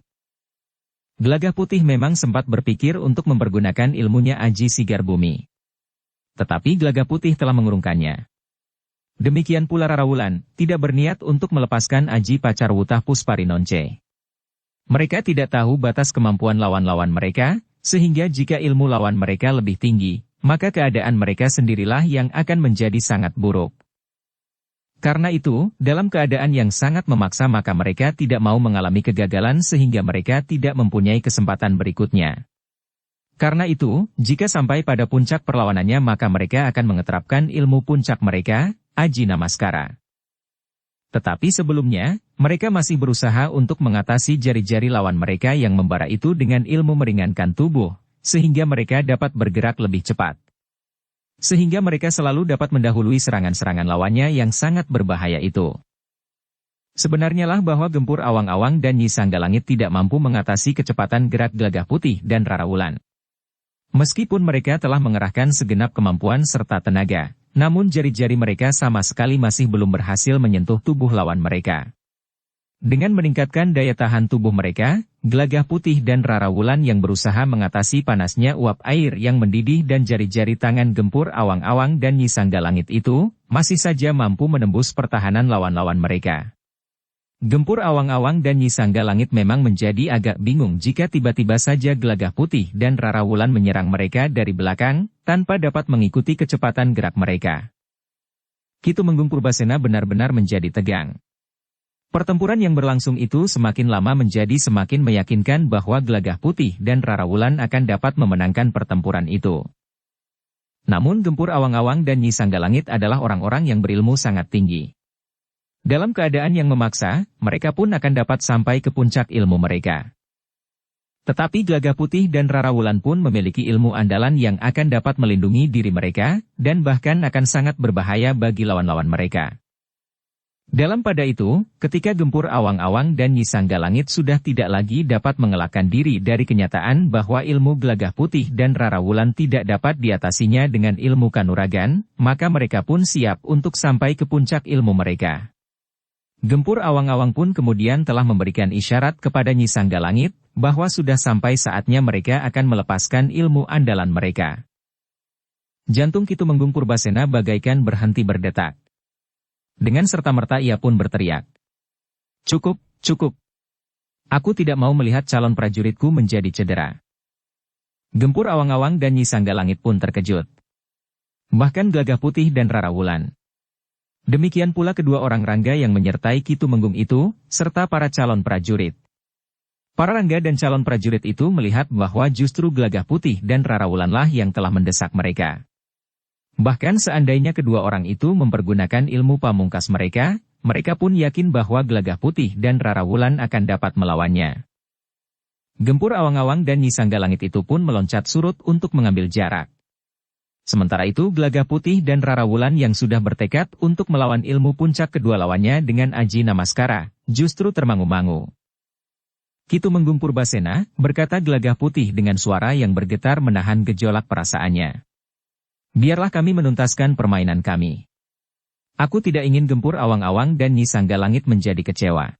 Gelagah Putih memang sempat berpikir untuk mempergunakan ilmunya Aji Sigar Bumi. Tetapi Gelagah Putih telah mengurungkannya. Demikian pula Rara Wulan, tidak berniat untuk melepaskan Aji Pacarwutah Pusparinonce. Mereka tidak tahu batas kemampuan lawan-lawan mereka, sehingga jika ilmu lawan mereka lebih tinggi, maka keadaan mereka sendirilah yang akan menjadi sangat buruk. Karena itu, dalam keadaan yang sangat memaksa maka mereka tidak mau mengalami kegagalan sehingga mereka tidak mempunyai kesempatan berikutnya. Karena itu, jika sampai pada puncak perlawanannya maka mereka akan mengeterapkan ilmu puncak mereka, Aji Namaskara. Tetapi sebelumnya, mereka masih berusaha untuk mengatasi jari-jari lawan mereka yang membara itu dengan ilmu meringankan tubuh, sehingga mereka dapat bergerak lebih cepat. Sehingga mereka selalu dapat mendahului serangan-serangan lawannya yang sangat berbahaya itu. Sebenarnya lah bahwa Gempur Awang-Awang dan Nyi Sanggalangit tidak mampu mengatasi kecepatan gerak Gelagah Putih dan Rara Wulan. Meskipun mereka telah mengerahkan segenap kemampuan serta tenaga, namun jari-jari mereka sama sekali masih belum berhasil menyentuh tubuh lawan mereka. Dengan meningkatkan daya tahan tubuh mereka, Gelagah Putih dan Rara Wulan yang berusaha mengatasi panasnya uap air yang mendidih dan jari-jari tangan Gempur Awang-Awang dan Nyi Sanggalangit itu, masih saja mampu menembus pertahanan lawan-lawan mereka. Gempur Awang-Awang dan Nyi Sanggalangit memang menjadi agak bingung jika tiba-tiba saja Gelagah Putih dan Rara Wulan menyerang mereka dari belakang, tanpa dapat mengikuti kecepatan gerak mereka. Kitumenggung Purbasena benar-benar menjadi tegang. Pertempuran yang berlangsung itu semakin lama menjadi semakin meyakinkan bahwa Gelagah Putih dan Rara Wulan akan dapat memenangkan pertempuran itu. Namun Gempur Awang-Awang dan Nyi Sanggalangit adalah orang-orang yang berilmu sangat tinggi. Dalam keadaan yang memaksa, mereka pun akan dapat sampai ke puncak ilmu mereka. Tetapi Gelagah Putih dan Rara Wulan pun memiliki ilmu andalan yang akan dapat melindungi diri mereka, dan bahkan akan sangat berbahaya bagi lawan-lawan mereka. Dalam pada itu, ketika Gempur Awang-Awang dan Nyi Sanggalangit sudah tidak lagi dapat mengelakkan diri dari kenyataan bahwa ilmu Gelagah Putih dan Rara Wulan tidak dapat diatasinya dengan ilmu kanuragan, maka mereka pun siap untuk sampai ke puncak ilmu mereka. Gempur Awang-Awang pun kemudian telah memberikan isyarat kepada Nyi Sanggalangit, bahwa sudah sampai saatnya mereka akan melepaskan ilmu andalan mereka. Jantung Kitumenggung Purbasena bagaikan berhenti berdetak. Dengan serta-merta ia pun berteriak. Cukup, Cukup. Aku tidak mau melihat calon prajuritku menjadi cedera. Gempur Awang-Awang dan Nyi Sanggalangit pun terkejut. Bahkan Gelagah Putih dan Rara Wulan. Demikian pula kedua orang rangga yang menyertai Ki Tumenggung itu, serta para calon prajurit. Para rangga dan calon prajurit itu melihat bahwa justru Gelagah Putih dan Rara Wulanlah yang telah mendesak mereka. Bahkan seandainya kedua orang itu mempergunakan ilmu pamungkas mereka, mereka pun yakin bahwa Gelagah Putih dan Rara Wulan akan dapat melawannya. Gempur Awang-Awang dan Nyi Sanggalangit itu pun meloncat surut untuk mengambil jarak. Sementara itu Gelagah Putih dan Rara Wulan yang sudah bertekad untuk melawan ilmu puncak kedua lawannya dengan Aji Namaskara, justru termangu-mangu. Ki Tumenggung Purbasena, berkata Gelagah Putih dengan suara yang bergetar menahan gejolak perasaannya. Biarlah kami menuntaskan permainan kami. Aku tidak ingin Gempur Awang-Awang dan Nyi Sanggalangit menjadi kecewa.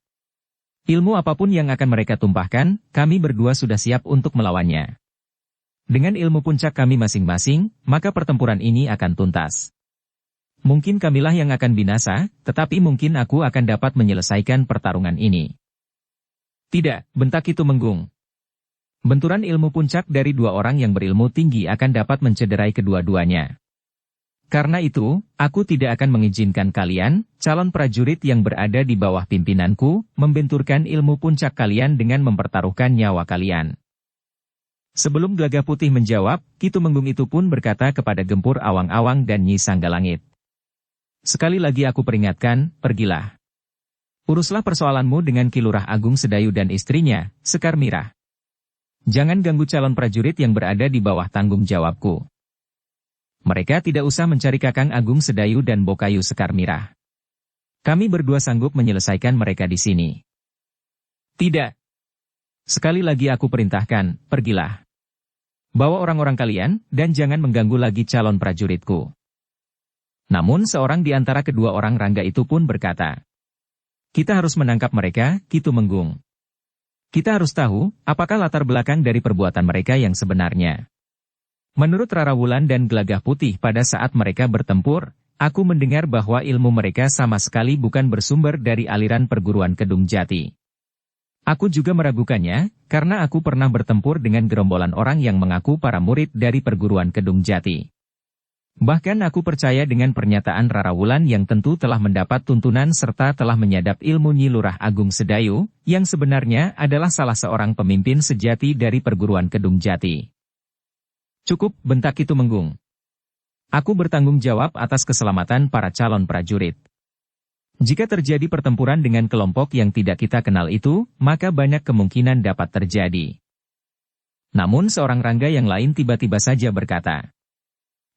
Ilmu apapun yang akan mereka tumpahkan, kami berdua sudah siap untuk melawannya. Dengan ilmu puncak kami masing-masing, maka pertempuran ini akan tuntas. Mungkin kamilah yang akan binasa, tetapi mungkin aku akan dapat menyelesaikan pertarungan ini. Tidak, bentak Ki Tumenggung. Benturan ilmu puncak dari dua orang yang berilmu tinggi akan dapat mencederai kedua-duanya. Karena itu, aku tidak akan mengizinkan kalian, calon prajurit yang berada di bawah pimpinanku, membenturkan ilmu puncak kalian dengan mempertaruhkan nyawa kalian. Sebelum Gelagah Putih menjawab, Ki Tumenggung itu pun berkata kepada Gempur Awang-Awang dan Nyi Sanggalangit. Sekali lagi aku peringatkan, pergilah. Uruslah persoalanmu dengan Ki Lurah Agung Sedayu dan istrinya, Sekar Mirah. Jangan ganggu calon prajurit yang berada di bawah tanggung jawabku. Mereka tidak usah mencari Kakang Agung Sedayu dan Bokayu Sekar Mirah. Kami berdua sanggup menyelesaikan mereka di sini. Tidak. Sekali lagi aku perintahkan, pergilah. Bawa orang-orang kalian, dan jangan mengganggu lagi calon prajuritku. Namun seorang di antara kedua orang rangga itu pun berkata, kita harus menangkap mereka, Ki Tumenggung. Kita harus tahu, apakah latar belakang dari perbuatan mereka yang sebenarnya. Menurut Rara Wulan dan Gelagah Putih pada saat mereka bertempur, aku mendengar bahwa ilmu mereka sama sekali bukan bersumber dari aliran perguruan Kedung Jati. Aku juga meragukannya, karena aku pernah bertempur dengan gerombolan orang yang mengaku para murid dari perguruan Kedung Jati. Bahkan aku percaya dengan pernyataan Rara Wulan yang tentu telah mendapat tuntunan serta telah menyadap ilmu Nyi Lurah Agung Sedayu, yang sebenarnya adalah salah seorang pemimpin sejati dari perguruan Kedung Jati. Cukup, bentak Ki Tumenggung. Aku bertanggung jawab atas keselamatan para calon prajurit. Jika terjadi pertempuran dengan kelompok yang tidak kita kenal itu, maka banyak kemungkinan dapat terjadi. Namun seorang rangga yang lain tiba-tiba saja berkata,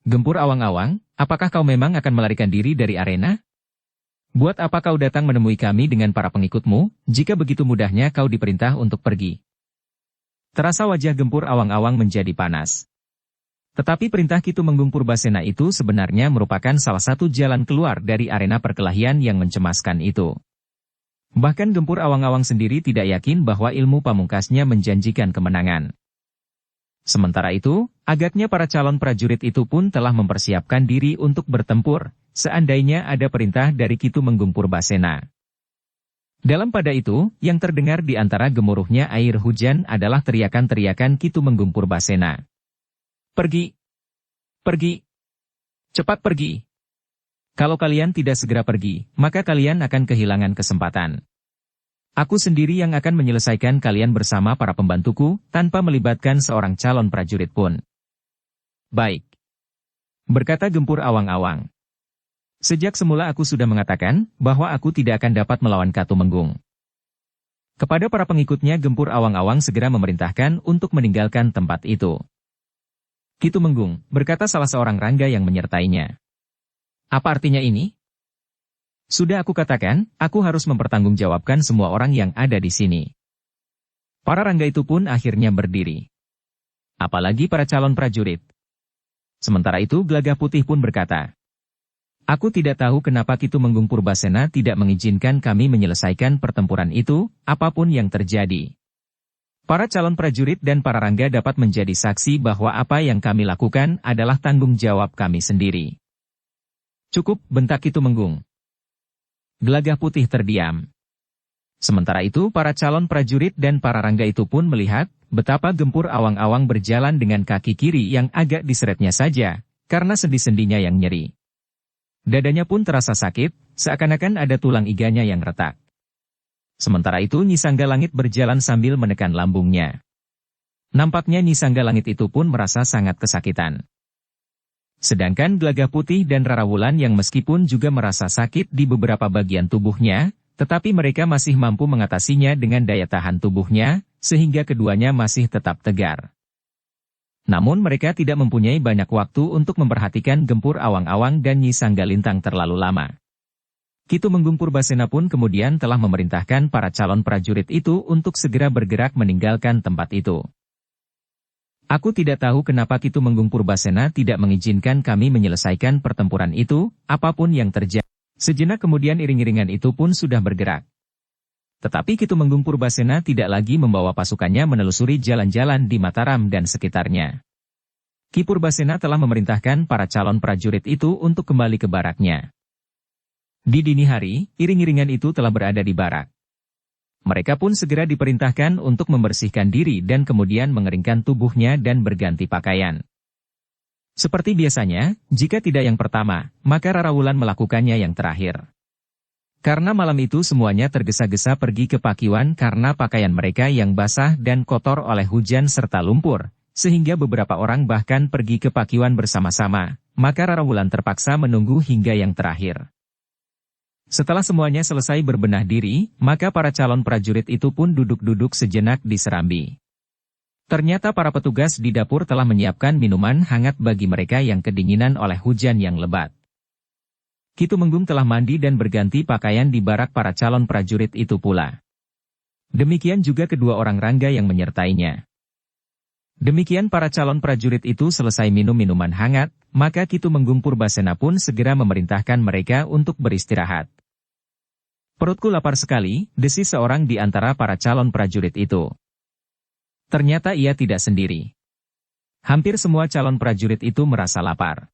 Gempur Awang-Awang, apakah kau memang akan melarikan diri dari arena? Buat apa kau datang menemui kami dengan para pengikutmu, jika begitu mudahnya kau diperintah untuk pergi? Terasa wajah Gempur Awang-Awang menjadi panas. Tetapi perintah Ki Tumenggung Purbasena itu sebenarnya merupakan salah satu jalan keluar dari arena perkelahian yang mencemaskan itu. Bahkan Gempur Awang-Awang sendiri tidak yakin bahwa ilmu pamungkasnya menjanjikan kemenangan. Sementara itu, agaknya para calon prajurit itu pun telah mempersiapkan diri untuk bertempur, seandainya ada perintah dari Ki Tumenggung Purbasena. Dalam pada itu, yang terdengar di antara gemuruhnya air hujan adalah teriakan-teriakan Ki Tumenggung Purbasena. Pergi! Pergi! Cepat pergi! Kalau kalian tidak segera pergi, maka kalian akan kehilangan kesempatan. Aku sendiri yang akan menyelesaikan kalian bersama para pembantuku, tanpa melibatkan seorang calon prajurit pun. Baik. Berkata Gempur Awang-Awang. Sejak semula aku sudah mengatakan, bahwa aku tidak akan dapat melawan Ka Tumenggung. Kepada para pengikutnya Gempur Awang-Awang segera memerintahkan untuk meninggalkan tempat itu. Ki Tumenggung, berkata salah seorang rangga yang menyertainya. Apa artinya ini? Sudah aku katakan, aku harus mempertanggungjawabkan semua orang yang ada di sini. Para rangga itu pun akhirnya berdiri. Apalagi para calon prajurit. Sementara itu Gelagah Putih pun berkata, aku tidak tahu kenapa Ki Tumenggung Purbasena tidak mengizinkan kami menyelesaikan pertempuran itu, apapun yang terjadi. Para calon prajurit dan para rangga dapat menjadi saksi bahwa apa yang kami lakukan adalah tanggung jawab kami sendiri. Cukup, bentak Ki Tumenggung. Gelagah Putih terdiam. Sementara itu para calon prajurit dan para rangga itu pun melihat betapa Gempur awang-awang berjalan dengan kaki kiri yang agak diseretnya saja, karena sendi-sendinya yang nyeri. Dadanya pun terasa sakit, seakan-akan ada tulang iganya yang retak. Sementara itu Nyi Sanggalangit berjalan sambil menekan lambungnya. Nampaknya Nyi Sanggalangit itu pun merasa sangat kesakitan. Sedangkan Gelagah Putih dan Rarawulan yang meskipun juga merasa sakit di beberapa bagian tubuhnya, tetapi mereka masih mampu mengatasinya dengan daya tahan tubuhnya, sehingga keduanya masih tetap tegar. Namun mereka tidak mempunyai banyak waktu untuk memperhatikan Gempur awang-awang dan Nyi Sanggalintang terlalu lama. Ki Tumenggung Purbasena pun kemudian telah memerintahkan para calon prajurit itu untuk segera bergerak meninggalkan tempat itu. Aku tidak tahu kenapa Ki Tumenggung Purbasena tidak mengizinkan kami menyelesaikan pertempuran itu, apapun yang terjadi. Sejenak kemudian iring-iringan itu pun sudah bergerak. Tetapi Ki Tumenggung Purbasena tidak lagi membawa pasukannya menelusuri jalan-jalan di Mataram dan sekitarnya. Ki Purbasena telah memerintahkan para calon prajurit itu untuk kembali ke baraknya. Di dini hari, iring-iringan itu telah berada di barak. Mereka pun segera diperintahkan untuk membersihkan diri dan kemudian mengeringkan tubuhnya dan berganti pakaian. Seperti biasanya, jika tidak yang pertama, maka Rarawulan melakukannya yang terakhir. Karena malam itu semuanya tergesa-gesa pergi ke Pakiwan karena pakaian mereka yang basah dan kotor oleh hujan serta lumpur, sehingga beberapa orang bahkan pergi ke Pakiwan bersama-sama, maka Rarawulan terpaksa menunggu hingga yang terakhir. Setelah semuanya selesai berbenah diri, maka para calon prajurit itu pun duduk-duduk sejenak di serambi. Ternyata para petugas di dapur telah menyiapkan minuman hangat bagi mereka yang kedinginan oleh hujan yang lebat. Ki Tumenggung telah mandi dan berganti pakaian di barak para calon prajurit itu pula. Demikian juga kedua orang rangga yang menyertainya. Demikian para calon prajurit itu selesai minum minuman hangat, maka Ki Tumenggung Purbasena pun segera memerintahkan mereka untuk beristirahat. Perutku lapar sekali, desis seorang di antara para calon prajurit itu. Ternyata ia tidak sendiri. Hampir semua calon prajurit itu merasa lapar.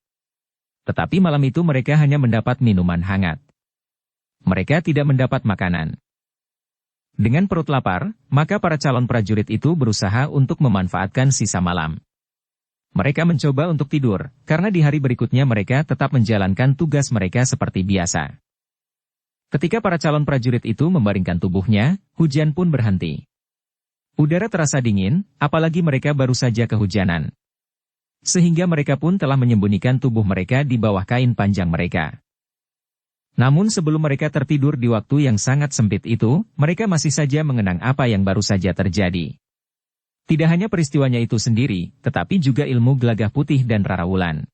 Tetapi malam itu mereka hanya mendapat minuman hangat. Mereka tidak mendapat makanan. Dengan perut lapar, maka para calon prajurit itu berusaha untuk memanfaatkan sisa malam. Mereka mencoba untuk tidur, karena di hari berikutnya mereka tetap menjalankan tugas mereka seperti biasa. Ketika para calon prajurit itu membaringkan tubuhnya, hujan pun berhenti. Udara terasa dingin, apalagi mereka baru saja kehujanan. Sehingga mereka pun telah menyembunyikan tubuh mereka di bawah kain panjang mereka. Namun sebelum mereka tertidur di waktu yang sangat sempit itu, mereka masih saja mengenang apa yang baru saja terjadi. Tidak hanya peristiwanya itu sendiri, tetapi juga ilmu Gelagah Putih dan Rarawulan.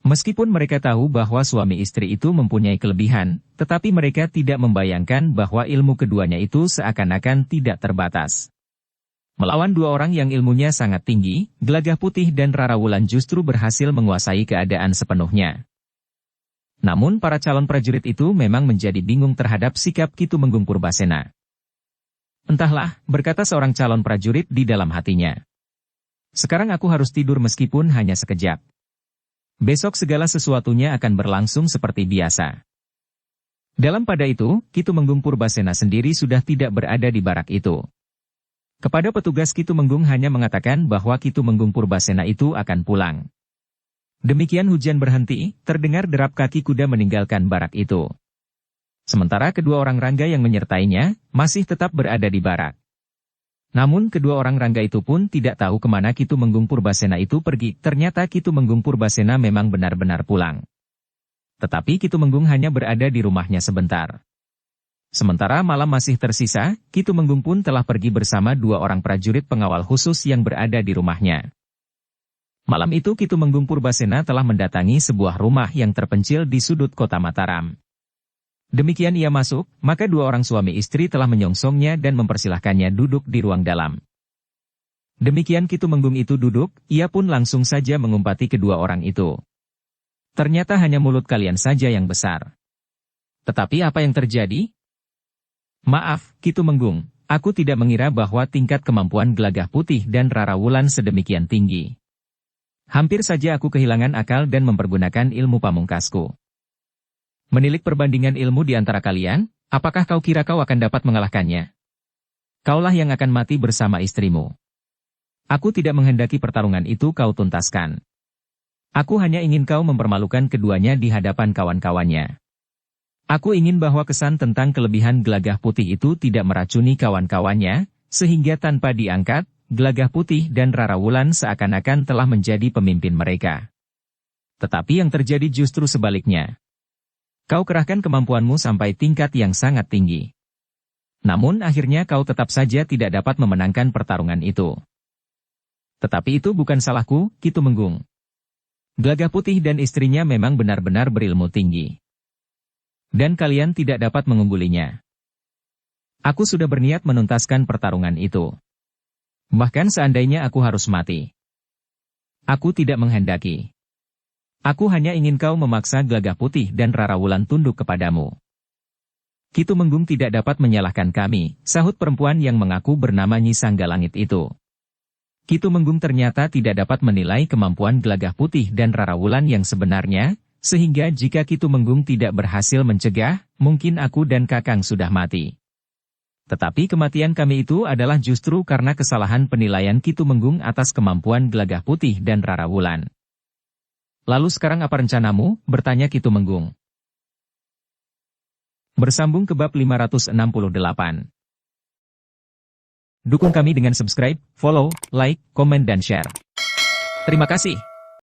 Meskipun mereka tahu bahwa suami istri itu mempunyai kelebihan, tetapi mereka tidak membayangkan bahwa ilmu keduanya itu seakan-akan tidak terbatas. Melawan dua orang yang ilmunya sangat tinggi, Gelagah Putih dan Rarawulan justru berhasil menguasai keadaan sepenuhnya. Namun para calon prajurit itu memang menjadi bingung terhadap sikap Ki Tumenggung Purbasena. Entahlah, berkata seorang calon prajurit di dalam hatinya. Sekarang aku harus tidur meskipun hanya sekejap. Besok segala sesuatunya akan berlangsung seperti biasa. Dalam pada itu, Ki Tumenggung Purbasena sendiri sudah tidak berada di barak itu. Kepada petugas Ki Tumenggung hanya mengatakan bahwa Ki Tumenggung Purbasena itu akan pulang. Demikian hujan berhenti, terdengar derap kaki kuda meninggalkan barak itu. Sementara kedua orang rangga yang menyertainya, masih tetap berada di barak. Namun kedua orang rangga itu pun tidak tahu kemana Ki Tumenggung Purbasena itu pergi. Ternyata Ki Tumenggung Purbasena memang benar-benar pulang. Tetapi Ki Tumenggung hanya berada di rumahnya sebentar. Sementara malam masih tersisa, Ki Tumenggung pun telah pergi bersama dua orang prajurit pengawal khusus yang berada di rumahnya. Malam itu Ki Tumenggung Purbasena telah mendatangi sebuah rumah yang terpencil di sudut kota Mataram. Demikian ia masuk, maka dua orang suami istri telah menyongsongnya dan mempersilahkannya duduk di ruang dalam. Demikian Ki Tumenggung itu duduk, ia pun langsung saja mengumpati kedua orang itu. Ternyata hanya mulut kalian saja yang besar. Tetapi apa yang terjadi? Maaf, Ki Tumenggung, aku tidak mengira bahwa tingkat kemampuan Gelagah Putih dan Rarawulan sedemikian tinggi. Hampir saja aku kehilangan akal dan mempergunakan ilmu pamungkasku. Menilik perbandingan ilmu di antara kalian, Apakah kau kira kau akan dapat mengalahkannya? Kaulah yang akan mati bersama istrimu. Aku tidak menghendaki pertarungan itu kau tuntaskan. Aku hanya ingin kau mempermalukan keduanya di hadapan kawan-kawannya. Aku ingin bahwa kesan tentang kelebihan Gelagah Putih itu tidak meracuni kawan-kawannya, sehingga tanpa diangkat, Gelagah Putih dan Rara Wulan seakan-akan telah menjadi pemimpin mereka. Tetapi yang terjadi justru sebaliknya. Kau kerahkan kemampuanmu sampai tingkat yang sangat tinggi. Namun akhirnya kau tetap saja tidak dapat memenangkan pertarungan itu. Tetapi itu bukan salahku, Ki Tumenggung. Gelagah Putih dan istrinya memang benar-benar berilmu tinggi. Dan kalian tidak dapat mengunggulinya. Aku sudah berniat menuntaskan pertarungan itu. Bahkan seandainya aku harus mati. Aku tidak menghendaki. Aku hanya ingin kau memaksa Gelagah Putih dan Rara Wulan tunduk kepadamu. Ki Tumenggung tidak dapat menyalahkan kami, sahut perempuan yang mengaku bernama Nyi Sanggalangit itu. Ki Tumenggung ternyata tidak dapat menilai kemampuan Gelagah Putih dan Rara Wulan yang sebenarnya, sehingga jika Ki Tumenggung tidak berhasil mencegah, mungkin aku dan Kakang sudah mati. Tetapi kematian kami itu adalah justru karena kesalahan penilaian Ki Tumenggung atas kemampuan Gelagah Putih dan Rara Wulan. Lalu sekarang apa rencanamu? Bertanya Ki Tumenggung. Bersambung ke bab 568. Dukung kami dengan subscribe, follow, like, komen dan share. Terima kasih.